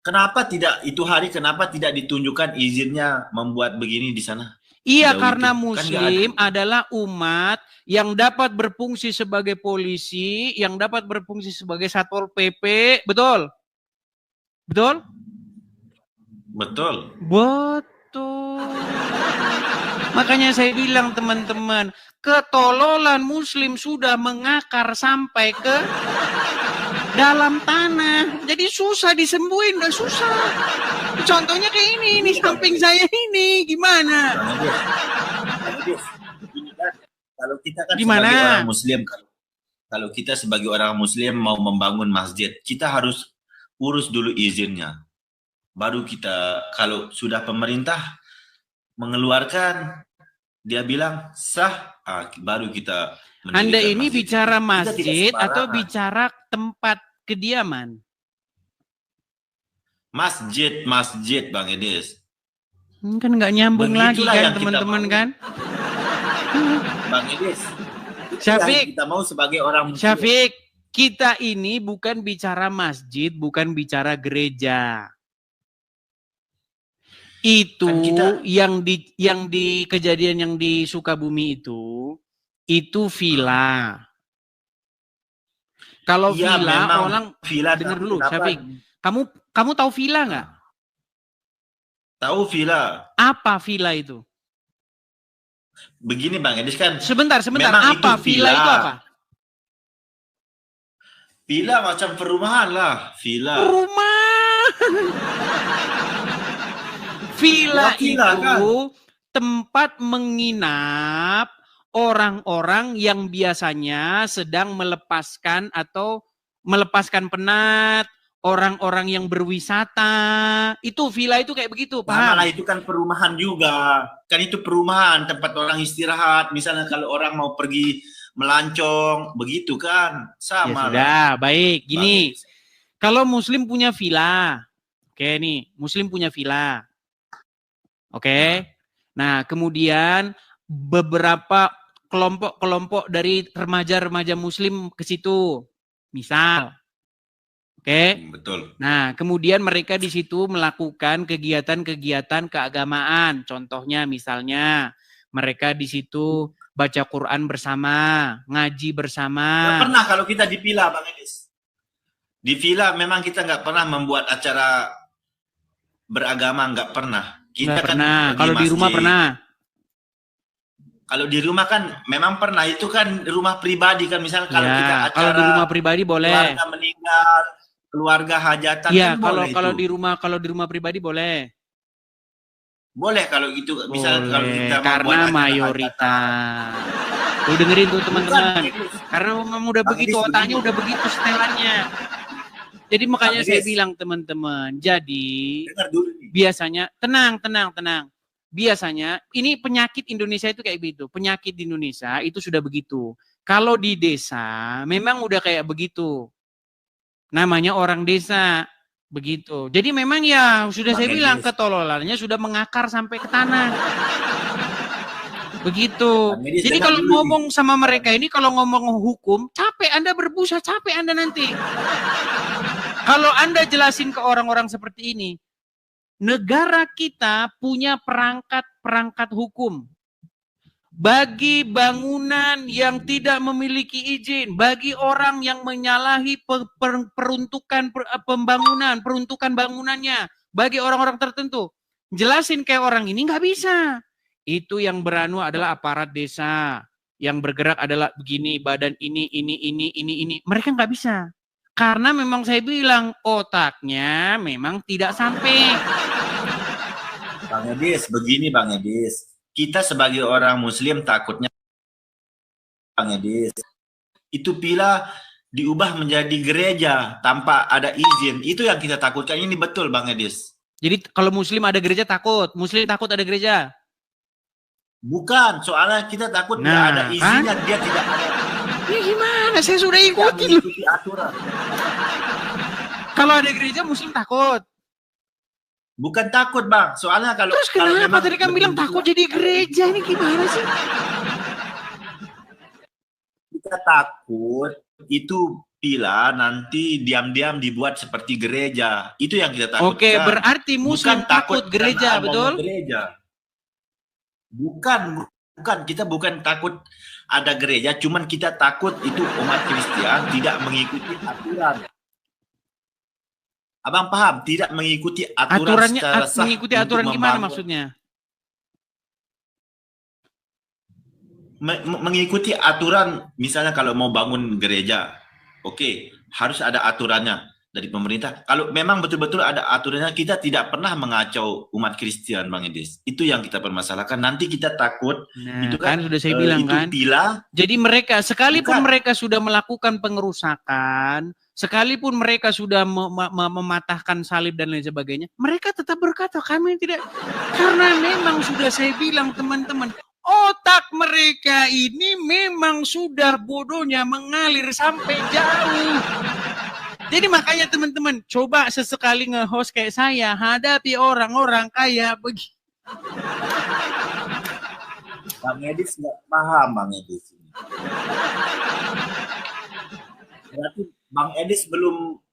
[SPEAKER 2] Kenapa tidak ditunjukkan izinnya membuat begini di sana?
[SPEAKER 1] Iya,
[SPEAKER 2] Jauh
[SPEAKER 1] karena
[SPEAKER 2] itu. Kan
[SPEAKER 1] Muslim adalah umat yang dapat berfungsi sebagai polisi, yang dapat berfungsi sebagai Satpol PP, betul? Betul?
[SPEAKER 2] Betul.
[SPEAKER 1] Betul. Makanya saya bilang teman-teman, ketololan Muslim sudah mengakar sampai ke dalam tanah. Jadi susah disembuhin, udah susah. Contohnya kayak ini samping saya ini, gimana?
[SPEAKER 2] Kalau kita kan
[SPEAKER 1] Gimana?
[SPEAKER 2] sebagai orang Muslim, kalau kita sebagai orang Muslim mau membangun masjid, kita harus urus dulu izinnya. Baru kita, kalau sudah pemerintah mengeluarkan, dia bilang sah, baru kita mendirikan
[SPEAKER 1] Anda ini
[SPEAKER 2] masjid.
[SPEAKER 1] bicara
[SPEAKER 2] Kita
[SPEAKER 1] masjid
[SPEAKER 2] tidak
[SPEAKER 1] atau
[SPEAKER 2] sembarangan.
[SPEAKER 1] bicara tempat kediaman?
[SPEAKER 2] Masjid Bang Edis.
[SPEAKER 1] Kan nggak nyambung lagi
[SPEAKER 2] Begitulah
[SPEAKER 1] kan
[SPEAKER 2] yang kita
[SPEAKER 1] teman-teman
[SPEAKER 2] mau.
[SPEAKER 1] kan?
[SPEAKER 2] Bang Edis.
[SPEAKER 1] Syafiq,
[SPEAKER 2] Kita mau sebagai orang Muslim.
[SPEAKER 1] Syafiq, kita ini bukan bicara masjid, bukan bicara gereja. Itu
[SPEAKER 2] Kan kita-
[SPEAKER 1] yang di kejadian yang di Sukabumi itu villa. Kalau
[SPEAKER 2] Iya,
[SPEAKER 1] villa
[SPEAKER 2] memang
[SPEAKER 1] orang
[SPEAKER 2] villa,
[SPEAKER 1] dengar
[SPEAKER 2] tapi
[SPEAKER 1] dulu,
[SPEAKER 2] kenapa-
[SPEAKER 1] Syafiq. Kamu tahu villa nggak?
[SPEAKER 2] Tahu villa.
[SPEAKER 1] Apa villa itu?
[SPEAKER 2] Begini Bang Edis kan.
[SPEAKER 1] Sebentar.
[SPEAKER 2] Memang
[SPEAKER 1] Apa
[SPEAKER 2] itu
[SPEAKER 1] villa itu apa?
[SPEAKER 2] Villa macam perumahan lah. Villa.
[SPEAKER 1] Rumah. Villa
[SPEAKER 2] Ya, villa,
[SPEAKER 1] itu tempat menginap orang-orang yang biasanya sedang melepaskan atau melepaskan penat, orang-orang yang berwisata. Itu villa itu kayak begitu, paham?
[SPEAKER 2] Malah itu kan perumahan juga. Kan itu perumahan, tempat orang istirahat. Misalnya kalau orang mau pergi melancong, begitu kan. Sama
[SPEAKER 1] Ya sudah, baik. Gini,
[SPEAKER 2] Bang.
[SPEAKER 1] kalau muslim punya villa. Oke nih, muslim punya villa. Oke. Nah, kemudian beberapa kelompok-kelompok dari remaja-remaja muslim ke situ. Misal. Oke.
[SPEAKER 2] Betul.
[SPEAKER 1] Nah, kemudian mereka di situ melakukan kegiatan-kegiatan keagamaan. Contohnya misalnya mereka di situ baca Quran bersama, ngaji bersama.
[SPEAKER 2] Nggak pernah kalau kita di villa, Bang Edis. Di villa memang kita nggak pernah membuat acara beragama, nggak pernah. Kita
[SPEAKER 1] Nggak
[SPEAKER 2] kan
[SPEAKER 1] pernah. Kalau di rumah pernah.
[SPEAKER 2] Kalau di rumah kan memang pernah, itu kan rumah pribadi kan, misalnya kalau
[SPEAKER 1] Ya,
[SPEAKER 2] kita acara
[SPEAKER 1] kalau di rumah pribadi boleh.
[SPEAKER 2] keluarga meninggal, keluarga hajatan
[SPEAKER 1] Iya,
[SPEAKER 2] kan boleh
[SPEAKER 1] kalau di rumah pribadi boleh.
[SPEAKER 2] Boleh kalau gitu, misalnya kalau kita
[SPEAKER 1] Boleh, karena
[SPEAKER 2] membuat acara
[SPEAKER 1] mayoritas. Tuh dengerin tuh teman-teman.
[SPEAKER 2] Bukan, Edis.
[SPEAKER 1] Karena memang udah
[SPEAKER 2] Bang
[SPEAKER 1] begitu,
[SPEAKER 2] Edis,
[SPEAKER 1] otaknya
[SPEAKER 2] begini.
[SPEAKER 1] udah begitu setelannya. Jadi makanya
[SPEAKER 2] Bang
[SPEAKER 1] saya
[SPEAKER 2] Edis.
[SPEAKER 1] bilang teman-teman, jadi
[SPEAKER 2] Dengar dulu nih.
[SPEAKER 1] biasanya tenang. Biasanya ini penyakit Indonesia itu kayak begitu. Penyakit di Indonesia itu sudah begitu. Kalau di desa memang udah kayak begitu. Namanya orang desa begitu. Jadi memang ya sudah
[SPEAKER 2] Bang
[SPEAKER 1] saya bilang
[SPEAKER 2] Edis.
[SPEAKER 1] ketololannya sudah mengakar sampai ke tanah. Begitu.
[SPEAKER 2] Bang Edis,
[SPEAKER 1] Jadi
[SPEAKER 2] dengar
[SPEAKER 1] kalau
[SPEAKER 2] dulu
[SPEAKER 1] ngomong sama mereka ini, kalau ngomong hukum, capek Anda berbusa, capek Anda nanti. Kalau Anda jelasin ke orang-orang seperti ini, negara kita punya perangkat hukum. Bagi bangunan yang tidak memiliki izin, bagi orang yang menyalahi peruntukan pembangunan, peruntukan bangunannya, bagi orang-orang tertentu. Jelasin kayak orang ini nggak bisa. Itu yang beranu adalah aparat desa. Yang bergerak adalah begini, badan ini. Mereka nggak bisa. Karena memang saya bilang otaknya memang tidak sampai.
[SPEAKER 2] Bang Edis, begini Bang Edis. Kita sebagai orang muslim takutnya Bang Edis. Itu pila diubah menjadi gereja tanpa ada izin. Itu yang kita takutkan. Ini betul Bang Edis.
[SPEAKER 1] Jadi kalau muslim ada gereja takut. Muslim takut ada gereja.
[SPEAKER 2] Bukan, soalnya kita takut nggak ada izinnya, dia tidak ada.
[SPEAKER 1] Ini gimana? Saya sudah ikuti loh.
[SPEAKER 2] Mengikuti aturan.
[SPEAKER 1] Kalau ada gereja muslim takut.
[SPEAKER 2] Bukan takut Bang, soalnya kalau
[SPEAKER 1] Terus
[SPEAKER 2] kalau
[SPEAKER 1] kenapa
[SPEAKER 2] memang
[SPEAKER 1] tadi kan bilang takut jadi gereja? Ini gimana sih?
[SPEAKER 2] kita takut itu pila nanti diam-diam dibuat seperti gereja. Itu yang kita takutkan.
[SPEAKER 1] Oke, berarti muslim
[SPEAKER 2] Bukan
[SPEAKER 1] takut gereja,
[SPEAKER 2] karena
[SPEAKER 1] betul?
[SPEAKER 2] adanya gereja. Bukan, kita bukan takut ada gereja, cuman kita takut itu umat Kristen tidak mengikuti aturan. Abang paham? Tidak mengikuti aturan
[SPEAKER 1] Aturannya
[SPEAKER 2] secara sah
[SPEAKER 1] mengikuti
[SPEAKER 2] untuk
[SPEAKER 1] aturan gimana
[SPEAKER 2] membangun.
[SPEAKER 1] maksudnya?
[SPEAKER 2] Mengikuti aturan, misalnya kalau mau bangun gereja, oke, harus ada aturannya dari pemerintah. Kalau memang betul-betul ada aturannya, kita tidak pernah mengacau umat Kristen, Bang Edis. Itu yang kita permasalahkan. Nanti kita takut.
[SPEAKER 1] Nah,
[SPEAKER 2] itu
[SPEAKER 1] kan sudah saya bilang
[SPEAKER 2] itu
[SPEAKER 1] kan.
[SPEAKER 2] pila.
[SPEAKER 1] Jadi mereka, sekalipun
[SPEAKER 2] Bukan.
[SPEAKER 1] mereka sudah melakukan pengerusakan, sekalipun mereka sudah mematahkan salib dan lain sebagainya, mereka tetap berkata kami tidak. Karena memang sudah saya bilang teman-teman, otak mereka ini memang sudah bodohnya mengalir sampai jauh. Jadi makanya teman-teman, coba sesekali nge-host kayak saya, hadapi orang-orang kayak begini.
[SPEAKER 2] Bang Edis nggak paham, Bang Edis. Berarti Bang Edis belum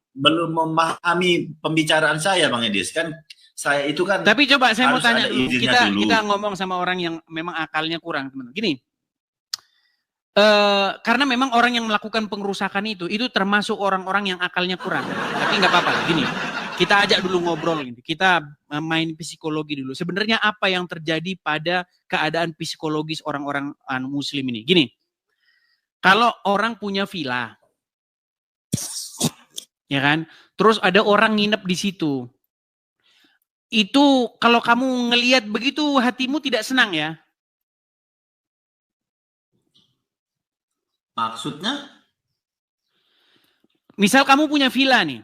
[SPEAKER 2] memahami pembicaraan saya, Bang Edis. Kan saya itu kan.
[SPEAKER 1] Tapi coba saya mau
[SPEAKER 2] harus
[SPEAKER 1] tanya
[SPEAKER 2] ada
[SPEAKER 1] dulu.
[SPEAKER 2] izinnya dulu.
[SPEAKER 1] Kita ngomong sama orang yang memang akalnya kurang, teman-teman. Gini. Karena memang orang yang melakukan pengerusakan itu termasuk orang-orang yang akalnya kurang. Tapi nggak apa-apa. Gini, kita ajak dulu ngobrol. Gitu. Kita main psikologi dulu. Sebenarnya apa yang terjadi pada keadaan psikologis orang-orang muslim ini? Gini, kalau orang punya villa, ya kan, terus ada orang nginep di situ. Itu kalau kamu ngelihat begitu hatimu tidak senang ya?
[SPEAKER 2] Maksudnya?
[SPEAKER 1] Misal kamu punya villa nih.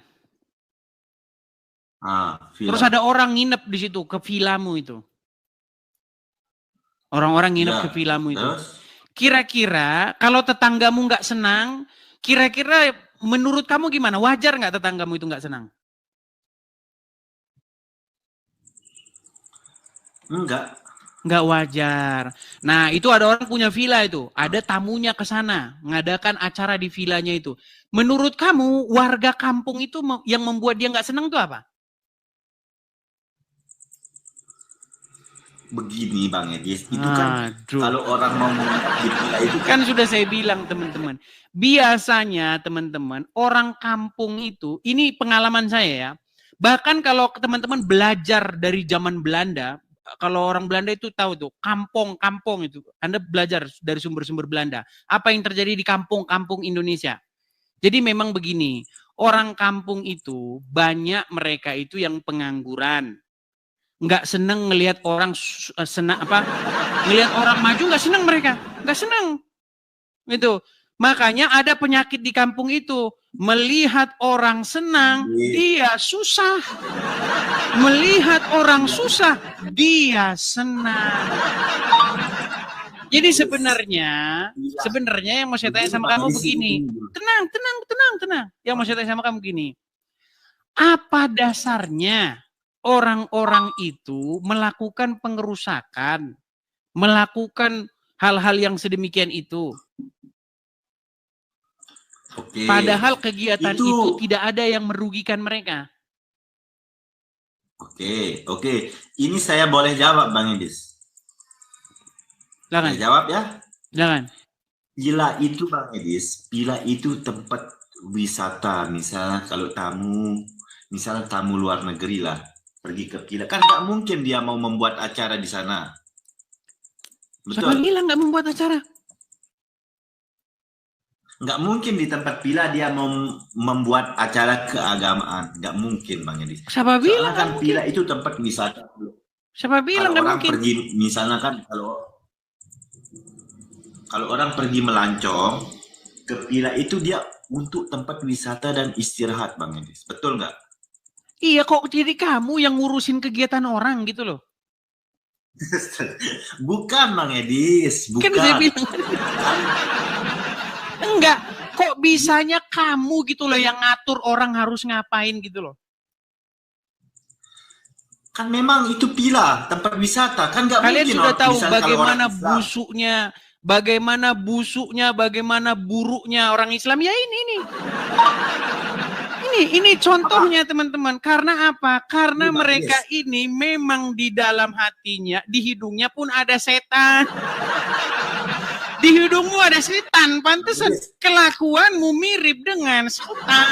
[SPEAKER 2] Villa.
[SPEAKER 1] Terus ada orang nginep di situ ke villamu itu. Orang-orang nginep ke villamu itu. Kira-kira kalau tetanggamu nggak senang, kira-kira menurut kamu gimana? Wajar nggak tetanggamu itu nggak senang? Nggak wajar. Nah, itu ada orang punya villa itu. Ada tamunya ke sana, ngadakan acara di villanya itu. Menurut kamu, warga kampung itu yang membuat dia nggak senang itu apa?
[SPEAKER 2] Begini Bang Edis, itu kan kalau orang mau di villa itu
[SPEAKER 1] kan sudah saya bilang teman-teman. Biasanya teman-teman, orang kampung itu, ini pengalaman saya ya. Bahkan kalau teman-teman belajar dari zaman Belanda, kalau orang Belanda itu tahu tuh, kampung itu. Anda belajar dari sumber-sumber Belanda. Apa yang terjadi di kampung-kampung Indonesia. Jadi memang begini, orang kampung itu banyak mereka itu yang pengangguran. Nggak seneng ngelihat orang ngelihat orang maju nggak seneng mereka. Nggak seneng. Itu. Makanya ada penyakit di kampung itu. Melihat orang senang, dia susah. Melihat orang susah, dia senang. Jadi sebenarnya yang mau saya tanya sama kamu begini. Tenang. Yang mau saya tanya sama kamu begini. Apa dasarnya orang-orang itu melakukan pengerusakan, melakukan hal-hal yang sedemikian itu? Padahal kegiatan itu tidak ada yang merugikan mereka.
[SPEAKER 2] Oke. Ini saya boleh jawab Bang Edis?
[SPEAKER 1] Jangan.
[SPEAKER 2] Saya jawab ya?
[SPEAKER 1] Jangan.
[SPEAKER 2] Villa itu Bang Edis, villa itu tempat wisata. Misalnya kalau tamu luar negeri lah, pergi ke villa. Kan nggak mungkin dia mau membuat acara di sana. Betul?
[SPEAKER 1] Siapa bilang nggak membuat acara?
[SPEAKER 2] Nggak mungkin di tempat villa dia mau membuat acara keagamaan. Nggak mungkin Bang Edis.
[SPEAKER 1] Siapa bilang
[SPEAKER 2] kan villa itu tempat wisata.
[SPEAKER 1] Siapa bilang nggak mungkin?
[SPEAKER 2] Pergi, misalnya kan kalau orang pergi melancong ke villa itu dia untuk tempat wisata dan istirahat Bang Edis. Betul nggak?
[SPEAKER 1] Iya, kok jadi kamu yang ngurusin kegiatan orang gitu loh.
[SPEAKER 2] Bukan Bang Edis, bukan.
[SPEAKER 1] Kan saya bilang. Enggak, kok bisanya kamu gitu loh yang ngatur orang harus ngapain gitu loh.
[SPEAKER 2] Kan memang itu villa, tempat wisata. Kan nggak mungkin.
[SPEAKER 1] Kalian sudah tahu bagaimana busuknya, bagaimana buruknya orang Islam. Ya ini contohnya teman-teman. Karena apa? Karena mereka ini memang di dalam hatinya, di hidungnya pun ada setan. Di hidungmu ada setan, pantesan kelakuanmu mirip dengan setan.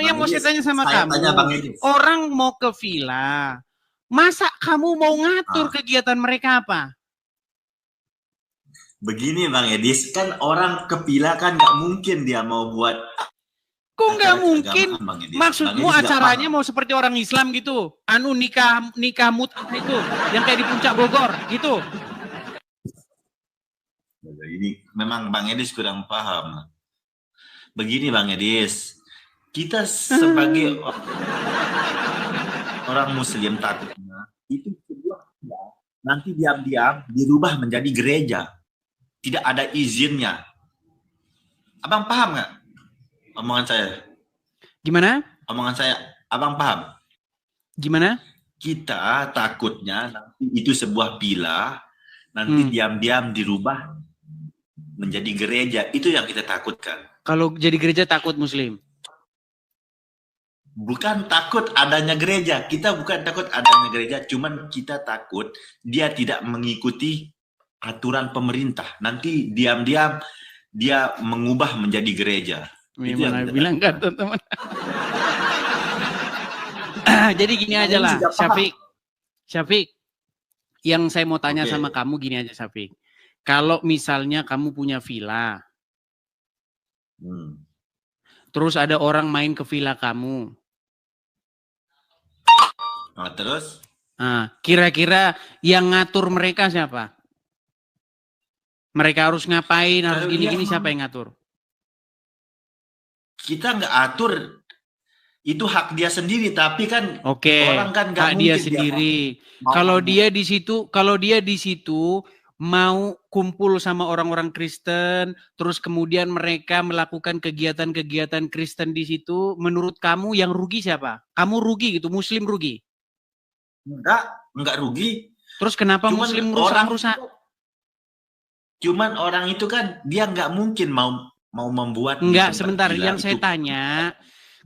[SPEAKER 1] Yang mau saya tanya sama kamu, orang mau ke villa, masa kamu mau ngatur kegiatan mereka apa?
[SPEAKER 2] Begini Bang Edis, kan orang ke villa kan nggak mungkin dia mau buat.
[SPEAKER 1] Kok nggak mungkin? Maksudmu acaranya mau seperti orang Islam gitu? Nikah mut'ah itu, yang kayak di Puncak Bogor gitu?
[SPEAKER 2] Ini memang Bang Edis kurang paham. Begini Bang Edis, kita sebagai orang Muslim takutnya itu nanti diam-diam dirubah menjadi gereja, tidak ada izinnya. Abang paham nggak? Omongan saya.
[SPEAKER 1] Gimana?
[SPEAKER 2] Omongan saya, abang paham?
[SPEAKER 1] Gimana?
[SPEAKER 2] Kita takutnya nanti itu sebuah villa, nanti diam-diam dirubah menjadi gereja. Itu yang kita takutkan.
[SPEAKER 1] Kalau jadi gereja takut Muslim?
[SPEAKER 2] Bukan takut adanya gereja. Kita bukan takut adanya gereja, cuman kita takut dia tidak mengikuti aturan pemerintah. Nanti diam-diam dia mengubah menjadi gereja. Itu yang
[SPEAKER 1] bilang kan teman-teman. Jadi gini aja lah, Syafiq. Yang saya mau tanya sama kamu gini aja, Syafiq. Kalau misalnya kamu punya villa, terus ada orang main ke villa kamu,
[SPEAKER 2] Nah, terus?
[SPEAKER 1] Kira-kira yang ngatur mereka siapa? Mereka harus ngapain, harus gini-gini, siapa yang ngatur?
[SPEAKER 2] Kita nggak atur, itu hak dia sendiri. Tapi kan orang kan nggak
[SPEAKER 1] hak dia sendiri. Kalau dia di situ mau kumpul sama orang-orang Kristen, terus kemudian mereka melakukan kegiatan-kegiatan Kristen di situ, menurut kamu yang rugi siapa? Kamu rugi gitu, Muslim rugi?
[SPEAKER 2] Enggak rugi.
[SPEAKER 1] Terus kenapa
[SPEAKER 2] Cuman
[SPEAKER 1] Muslim rusak?
[SPEAKER 2] Cuman orang itu kan dia nggak mungkin mau membuat.
[SPEAKER 1] Enggak, sebentar. Yang saya tanya,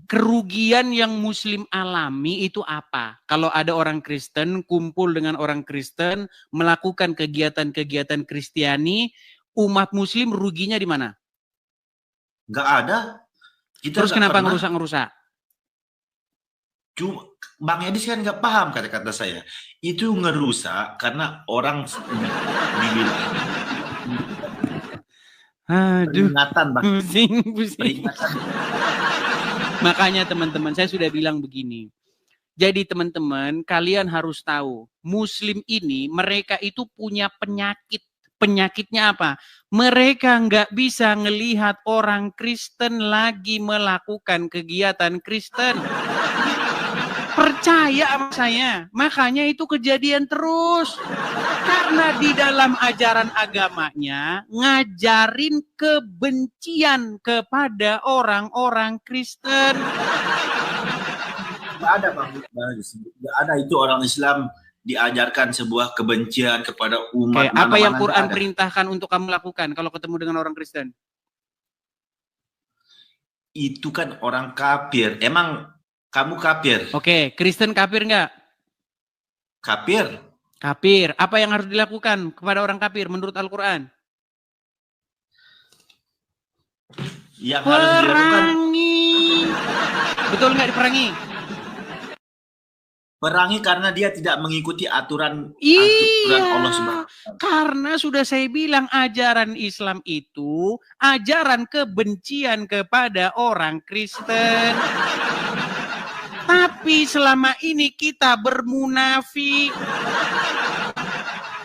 [SPEAKER 1] kerugian yang Muslim alami itu apa? Kalau ada orang Kristen kumpul dengan orang Kristen melakukan kegiatan-kegiatan Kristiani, umat Muslim ruginya di mana?
[SPEAKER 2] Nggak ada.
[SPEAKER 1] Terus kenapa ngerusak-ngerusak?
[SPEAKER 2] Cuma Bang Edis kan nggak paham kata-kata saya. Itu ngerusak karena orang dibilang.
[SPEAKER 1] Aduh,
[SPEAKER 2] peringatan, Bang.
[SPEAKER 1] pusing.
[SPEAKER 2] Peringatan.
[SPEAKER 1] Makanya teman-teman, saya sudah bilang begini. Jadi teman-teman, kalian harus tahu, Muslim ini mereka itu punya penyakit. Penyakitnya apa? Mereka nggak bisa ngelihat orang Kristen lagi melakukan kegiatan Kristen. Percaya sama saya, makanya itu kejadian terus. Karena di dalam ajaran agamanya ngajarin kebencian kepada orang-orang Kristen.
[SPEAKER 2] Nggak ada, Bang. Nggak ada, itu orang Islam diajarkan sebuah kebencian kepada umat.
[SPEAKER 1] Apa yang Quran perintahkan untuk kamu lakukan kalau ketemu dengan orang Kristen?
[SPEAKER 2] Itu kan orang kafir. Emang kamu kafir?
[SPEAKER 1] Oke, Kristen kafir nggak?
[SPEAKER 2] Kafir.
[SPEAKER 1] Kafir. Apa yang harus dilakukan kepada orang kafir menurut Al-Quran?
[SPEAKER 2] Yang harus dilakukan.
[SPEAKER 1] Betul nggak diperangi?
[SPEAKER 2] Perangi karena dia tidak mengikuti aturan Allah Subhanahu.
[SPEAKER 1] Karena sudah saya bilang ajaran Islam itu ajaran kebencian kepada orang Kristen. Tapi selama ini kita bermunafik.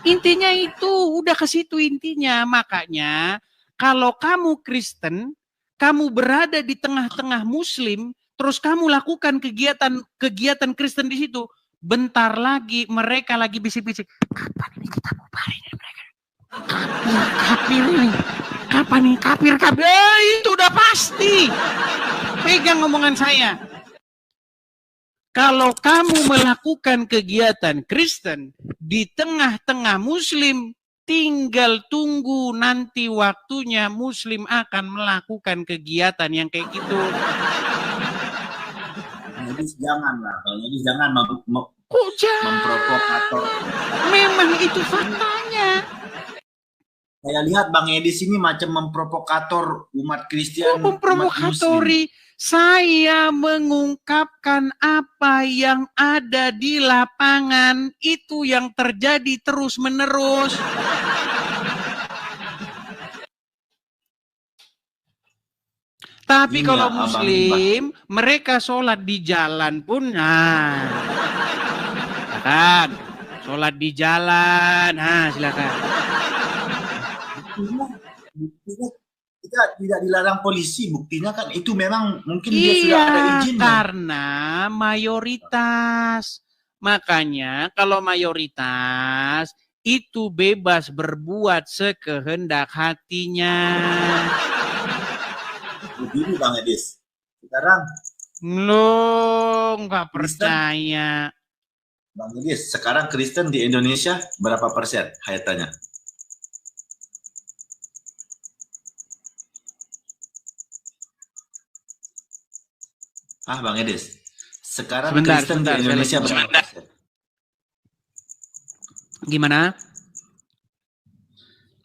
[SPEAKER 1] Intinya itu, udah ke situ intinya. Makanya kalau kamu Kristen, kamu berada di tengah-tengah Muslim, terus kamu lakukan kegiatan Kristen di situ, bentar lagi mereka lagi bisik-bisik. Kapan ini kita bubarin mereka? Kafir ini. Kapan nih kafir? Itu udah pasti. Pegang omongan saya. Kalau kamu melakukan kegiatan Kristen di tengah-tengah Muslim, tinggal tunggu nanti waktunya Muslim akan melakukan kegiatan yang kayak gitu.
[SPEAKER 2] Jadi janganlah, jadi jangan
[SPEAKER 1] memprovokator. Memang itu faktanya.
[SPEAKER 2] Saya lihat Bang Edis ini macam memprovokator umat Kristen.
[SPEAKER 1] Memprovokatori. Saya mengungkapkan apa yang ada di lapangan, itu yang terjadi terus-menerus. Tapi kalau Muslim, mereka sholat di jalan pun, silakan. Sholat di jalan, silakan.
[SPEAKER 2] Kita tidak dilarang polisi, buktinya kan itu memang mungkin dia sudah ada izin.
[SPEAKER 1] Karena mayoritas. Makanya kalau mayoritas itu bebas berbuat sekehendak hatinya.
[SPEAKER 2] Begini Bang Edis, sekarang
[SPEAKER 1] lo nggak percaya.
[SPEAKER 2] Bang Edis, sekarang Kristen di Indonesia berapa persen hayatannya? Bang Edis, sekarang Kristen di Indonesia berapa persen?
[SPEAKER 1] Gimana?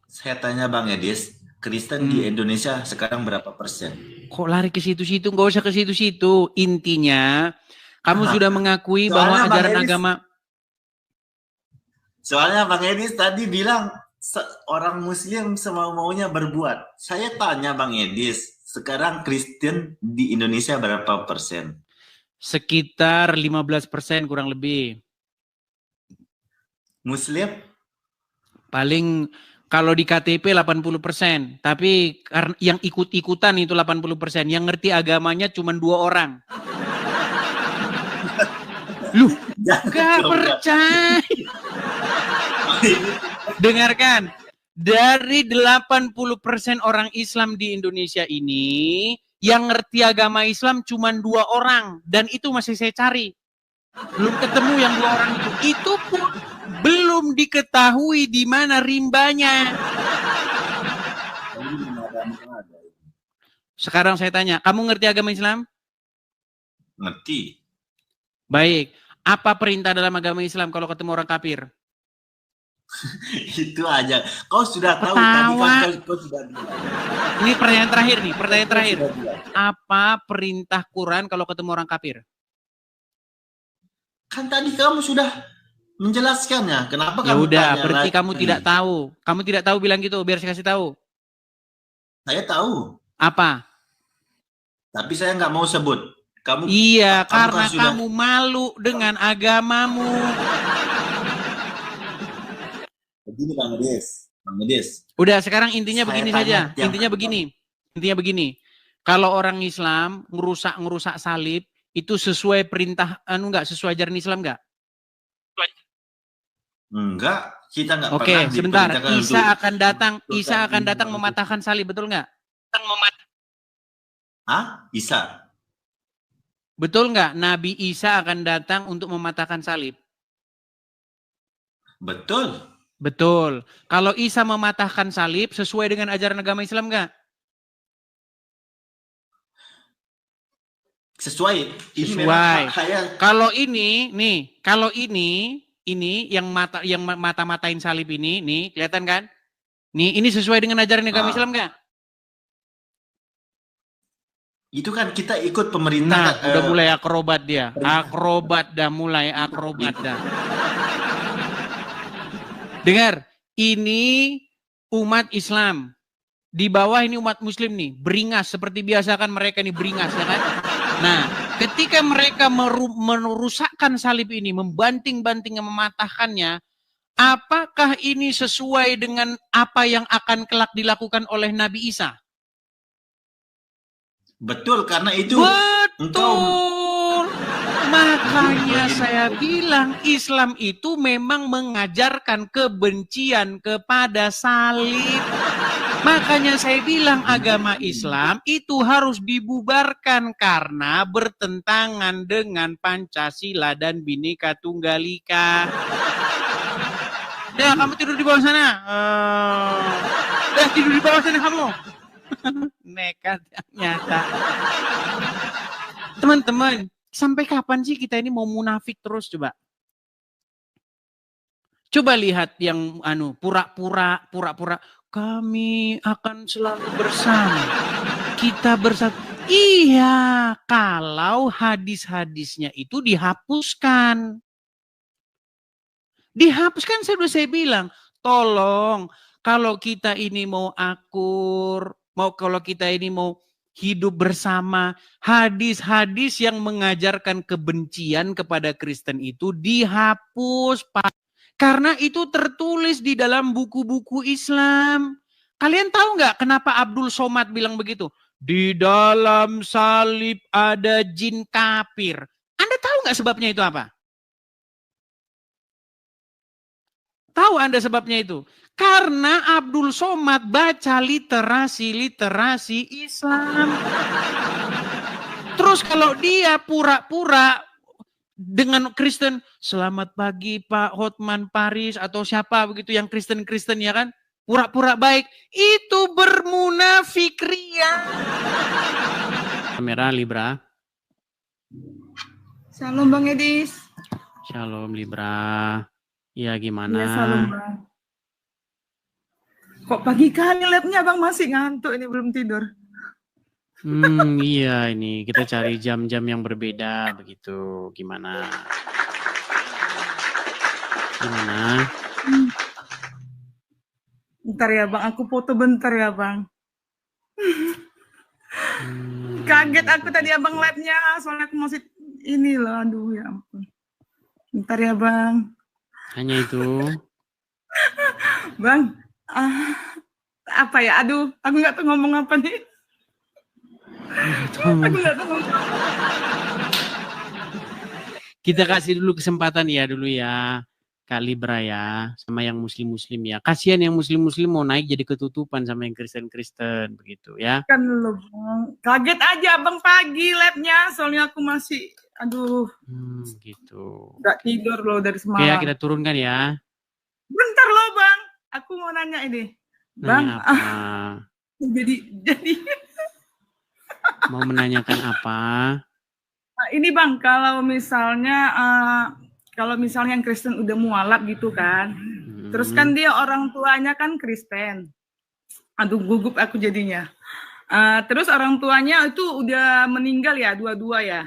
[SPEAKER 2] Saya tanya Bang Edis, Kristen di Indonesia sekarang berapa persen?
[SPEAKER 1] Kok lari ke situ-situ? Nggak usah ke situ-situ. Intinya, kamu sudah mengakui bahwa ajaran agama.
[SPEAKER 2] Soalnya Bang Edis tadi bilang orang Muslim semau-maunya berbuat. Saya tanya Bang Edis, sekarang Kristen di Indonesia berapa persen?
[SPEAKER 1] Sekitar 15% kurang lebih.
[SPEAKER 2] Muslim?
[SPEAKER 1] Paling kalau di KTP 80%, tapi yang ikut-ikutan itu 80%, yang ngerti agamanya cuma 2 orang. Lu gak percaya. Dengarkan, dari 80% orang Islam di Indonesia ini, yang ngerti agama Islam cuma 2 orang, dan itu masih saya cari. Belum ketemu yang 2 orang itu. Itu pun belum diketahui di mana rimbanya. Sekarang saya tanya, kamu ngerti agama Islam?
[SPEAKER 2] Ngerti.
[SPEAKER 1] Baik, apa perintah dalam agama Islam kalau ketemu orang kafir?
[SPEAKER 2] Itu aja. Kau sudah tahu
[SPEAKER 1] Ketawa.
[SPEAKER 2] tadi kan kau sudah bilang.
[SPEAKER 1] Ini pertanyaan terakhir. Apa perintah Quran kalau ketemu orang kafir?
[SPEAKER 2] Kan tadi kamu sudah menjelaskannya. Kenapa
[SPEAKER 1] Ya
[SPEAKER 2] kamu
[SPEAKER 1] udah,
[SPEAKER 2] tanya
[SPEAKER 1] berarti
[SPEAKER 2] lagi?
[SPEAKER 1] kamu tidak tahu. Kamu tidak tahu bilang gitu, biar saya kasih tahu.
[SPEAKER 2] Saya tahu,
[SPEAKER 1] Apa?
[SPEAKER 2] tapi saya nggak mau sebut. Kamu
[SPEAKER 1] Iya,
[SPEAKER 2] kamu
[SPEAKER 1] karena
[SPEAKER 2] kan sudah-
[SPEAKER 1] kamu malu dengan agamamu.
[SPEAKER 2] Begini Bang Edis.
[SPEAKER 1] Udah, sekarang intinya
[SPEAKER 2] Saya
[SPEAKER 1] begini
[SPEAKER 2] tanya
[SPEAKER 1] saja.
[SPEAKER 2] tiap
[SPEAKER 1] Intinya begini. Kalau orang Islam ngerusak salib itu sesuai perintah sesuai ajaran Islam enggak?
[SPEAKER 2] Enggak, kita nggak
[SPEAKER 1] Oke,
[SPEAKER 2] pernah
[SPEAKER 1] sebentar.
[SPEAKER 2] diperintahkan
[SPEAKER 1] Isa
[SPEAKER 2] untuk-
[SPEAKER 1] akan datang mematahkan salib, betul nggak?
[SPEAKER 2] Hah? Isa.
[SPEAKER 1] Betul nggak? Nabi Isa akan datang untuk mematahkan salib.
[SPEAKER 2] Betul.
[SPEAKER 1] Betul. Kalau Isa mematahkan salib sesuai dengan ajaran agama Islam nggak?
[SPEAKER 2] Sesuai. Ini
[SPEAKER 1] Sesuai.
[SPEAKER 2] memang saya
[SPEAKER 1] Kalau ini yang mata-matain salib ini, nih kelihatan kan? Nih, ini sesuai dengan ajaran agama Islam nggak?
[SPEAKER 2] itu kan kita ikut
[SPEAKER 1] Nah,
[SPEAKER 2] pemerintah.
[SPEAKER 1] udah mulai akrobat dia. Akrobat dah. Dengar, ini umat Islam. Di bawah ini umat Muslim nih, beringas seperti biasa kan mereka nih beringas ya kan? Nah, ketika mereka merusakkan salib ini, membanting-banting, mematahkannya, apakah ini sesuai dengan apa yang akan kelak dilakukan oleh Nabi Isa?
[SPEAKER 2] Betul, karena itu
[SPEAKER 1] Betul. Makanya saya bilang Islam itu memang mengajarkan kebencian kepada salib. Makanya saya bilang agama Islam itu harus dibubarkan karena bertentangan dengan Pancasila dan Bhinneka Tunggal Ika. Ya, kamu tidur di bawah sana. Tidur di bawah sana kamu. Nekat yang nyata. Teman-teman, sampai kapan sih kita ini mau munafik terus coba? Coba lihat yang pura-pura kami akan selalu bersama. Kita bersatu. Iya, kalau hadis-hadisnya itu dihapuskan. Dihapuskan saya bilang, tolong kalau kita ini mau akur, kalau kita ini mau hidup bersama, hadis-hadis yang mengajarkan kebencian kepada Kristen itu dihapus, Pak. Karena itu tertulis di dalam buku-buku Islam. Kalian tahu nggak kenapa Abdul Somad bilang begitu? Di dalam salib ada jin kafir. Anda tahu nggak sebabnya itu apa? Tahu Anda sebabnya itu? Karena Abdul Somad baca literasi Islam. Terus kalau dia pura-pura dengan Kristen, selamat pagi Pak Hotman Paris atau siapa begitu yang Kristen ya kan, pura-pura baik, itu bermunafik ria. Kamera Libra.
[SPEAKER 5] Shalom Bang Edis.
[SPEAKER 1] Shalom Libra. Ya gimana?
[SPEAKER 5] Iya shalom Bang. Kok pagi kali liatnya Bang masih ngantuk ini belum tidur.
[SPEAKER 1] Iya ini kita cari jam-jam yang berbeda begitu. Gimana?
[SPEAKER 5] Bentar ya Bang, aku foto bentar ya Bang. Kaget aku tadi Abang live-nya, soalnya aku masih ini loh, aduh ya ampun. Bentar ya Bang.
[SPEAKER 1] Hanya itu.
[SPEAKER 5] Bang, apa ya? Aduh, aku nggak tahu ngomong apa nih. Aku nggak tahu ngomong apa.
[SPEAKER 1] Kita kasih dulu kesempatan ya dulu ya, Kak Libra ya, sama yang muslim-muslim ya. Kasihan yang muslim-muslim mau naik jadi ketutupan sama yang Kristen-Kristen begitu ya.
[SPEAKER 5] Kan lo Bang, kaget aja Bang pagi labnya, soalnya aku masih, aduh,
[SPEAKER 1] Gitu.
[SPEAKER 5] nggak tidur loh dari semalam.
[SPEAKER 1] Oke ya, kita turunkan ya.
[SPEAKER 5] Bentar loh Bang, aku mau nanya ini. Bang,
[SPEAKER 1] Nanya apa?
[SPEAKER 5] jadi
[SPEAKER 1] Mau menanyakan apa?
[SPEAKER 5] ini Bang, kalau misalnya yang Kristen udah mualaf gitu kan, terus kan dia orang tuanya kan Kristen, aduh gugup aku jadinya. Terus orang tuanya itu udah meninggal ya, dua-dua ya.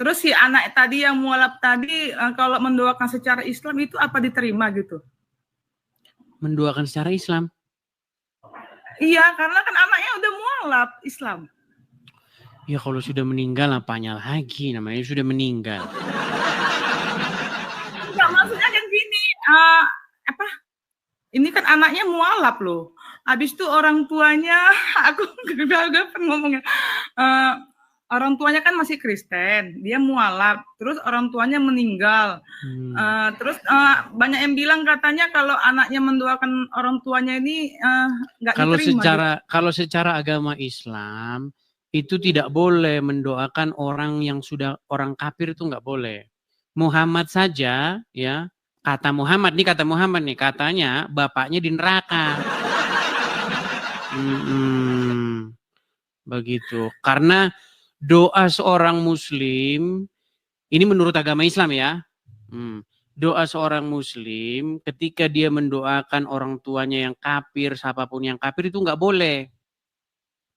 [SPEAKER 5] Terus si anak tadi yang mualaf tadi, kalau mendoakan secara Islam itu apa diterima gitu?
[SPEAKER 1] Mendoakan secara Islam?
[SPEAKER 5] Iya, karena kan anaknya udah mualaf Islam.
[SPEAKER 1] Ya kalau sudah meninggal apanya lagi, namanya sudah meninggal.
[SPEAKER 5] Enggak, maksudnya kan gini, ini kan anaknya mualaf loh. Habis itu orang tuanya, aku gak ngomongnya, orang tuanya kan masih Kristen, dia mualaf, terus orang tuanya meninggal. Terus banyak yang bilang katanya kalau anaknya mendoakan orang tuanya ini nggak diterima.
[SPEAKER 1] Kalau secara agama Islam itu tidak boleh mendoakan orang yang sudah orang kafir, itu nggak boleh. Muhammad saja ya, kata Muhammad nih katanya bapaknya di neraka. Begitu. Karena doa seorang muslim ini menurut agama Islam ya. Doa seorang muslim ketika dia mendoakan orang tuanya yang kafir, siapapun yang kafir itu nggak boleh.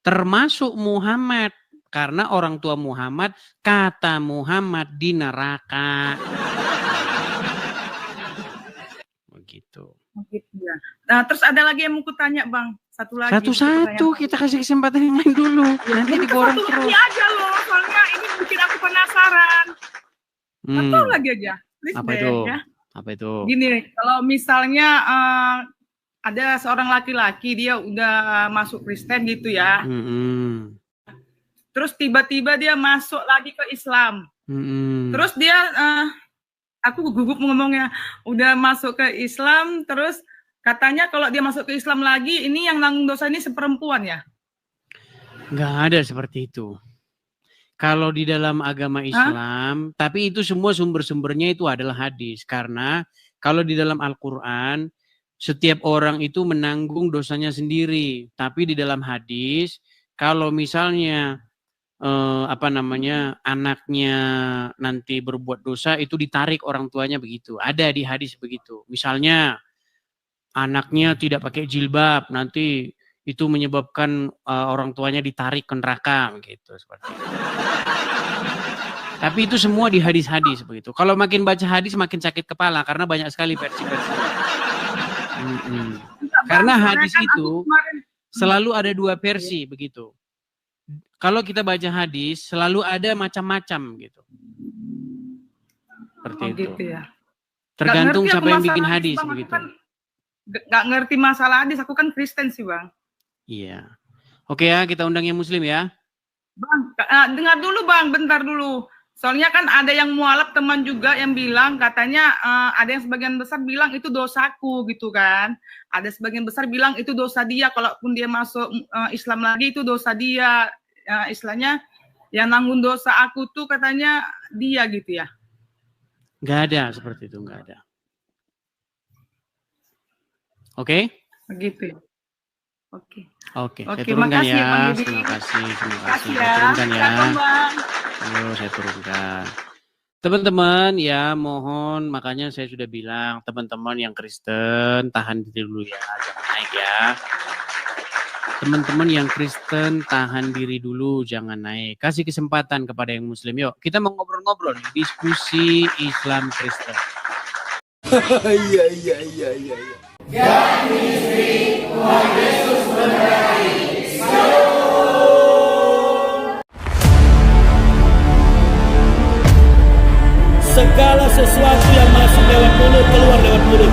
[SPEAKER 1] Termasuk Muhammad, karena orang tua Muhammad, kata Muhammad di neraka. Begitu.
[SPEAKER 5] Ya. Nah, terus ada lagi yang mau kutanya Bang, satu lagi.
[SPEAKER 1] Satu-satu kita kasih kesempatan yang lain dulu.
[SPEAKER 5] Ya,
[SPEAKER 1] nanti diborong terus.
[SPEAKER 5] Ini aja loh, soalnya ini bikin aku penasaran. Satu lagi aja. Please
[SPEAKER 1] apa
[SPEAKER 5] deh,
[SPEAKER 1] itu?
[SPEAKER 5] Ya.
[SPEAKER 1] Apa itu?
[SPEAKER 5] Gini, kalau misalnya ada seorang laki-laki dia udah masuk Kristen gitu ya. Terus tiba-tiba dia masuk lagi ke Islam. Terus dia, aku gugup ngomongnya, udah masuk ke Islam, terus katanya kalau dia masuk ke Islam lagi, ini yang nanggung dosa ini seperempuan ya?
[SPEAKER 1] Nggak ada seperti itu. Kalau di dalam agama Islam, tapi itu semua sumber-sumbernya itu adalah hadis. Karena kalau di dalam Al-Quran, setiap orang itu menanggung dosanya sendiri. Tapi di dalam hadis, kalau misalnya anaknya nanti berbuat dosa, itu ditarik orang tuanya begitu. Ada di hadis begitu. Misalnya anaknya tidak pakai jilbab, nanti itu menyebabkan orang tuanya ditarik ke neraka begitu, seperti itu. Tapi itu semua di hadis-hadis begitu. Kalau makin baca hadis makin sakit kepala karena banyak sekali versi-versi. Karena hadis itu selalu ada dua versi begitu. Kalau kita baca hadis selalu ada macam-macam gitu. Seperti itu.
[SPEAKER 5] Gitu ya.
[SPEAKER 1] Tergantung siapa yang bikin hadis begitu.
[SPEAKER 5] Gak ngerti masalah hadis, aku kan Kristen sih Bang.
[SPEAKER 1] Iya. Oke ya, kita undang yang Muslim ya.
[SPEAKER 5] Bang, dengar dulu Bang, bentar dulu. Soalnya kan ada yang mualaf teman juga yang bilang katanya ada yang sebagian besar bilang itu dosaku gitu kan. Ada sebagian besar bilang itu dosa dia, kalaupun dia masuk Islam lagi itu dosa dia. Istilahnya yang nanggung dosa aku tuh katanya dia gitu ya.
[SPEAKER 1] Nggak ada seperti itu, nggak ada. Oke?
[SPEAKER 5] Begitu ya. Oke,
[SPEAKER 1] saya turunkan
[SPEAKER 5] makasih
[SPEAKER 1] ya.
[SPEAKER 5] Bang
[SPEAKER 1] Terima kasih.
[SPEAKER 5] Ya.
[SPEAKER 1] Saya turunkan ya.
[SPEAKER 5] Bang.
[SPEAKER 1] Saya turunkan. Teman-teman ya, mohon, makanya saya sudah bilang, teman-teman yang Kristen tahan diri dulu ya, jangan naik ya. Teman-teman yang Kristen tahan diri dulu, jangan naik. Kasih kesempatan kepada yang Muslim. Yuk, kita mau ngobrol-ngobrol, diskusi Islam Kristen.
[SPEAKER 8] Iya. Dan istri Tuhan Yesus memberkati.
[SPEAKER 9] segala sesuatu yang masuk lewat mulut keluar lewat mulut.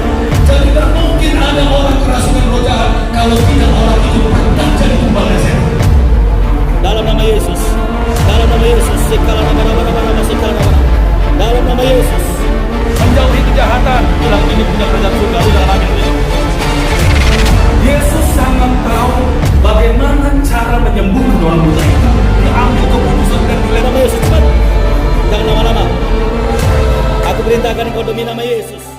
[SPEAKER 8] Jadi tidak mungkin ada orang kerasukan roh jahat kalau tidak orang itu tak jadi tumbal setan.
[SPEAKER 9] Dalam nama Yesus, dalam nama Yesus, sekala nama, sekala nama. Dalam nama Yesus,
[SPEAKER 8] Menjauhi kejahatan, bilang ini punya kerajaan surga di dalam amin. Yesus sangat tahu bagaimana cara menyembuhkan orang buta itu. Dia ambil keputusan dan
[SPEAKER 9] dalam nama Yesus, cepat. Jangan lama-lama. Aku perintahkan engkau demi nama Yesus.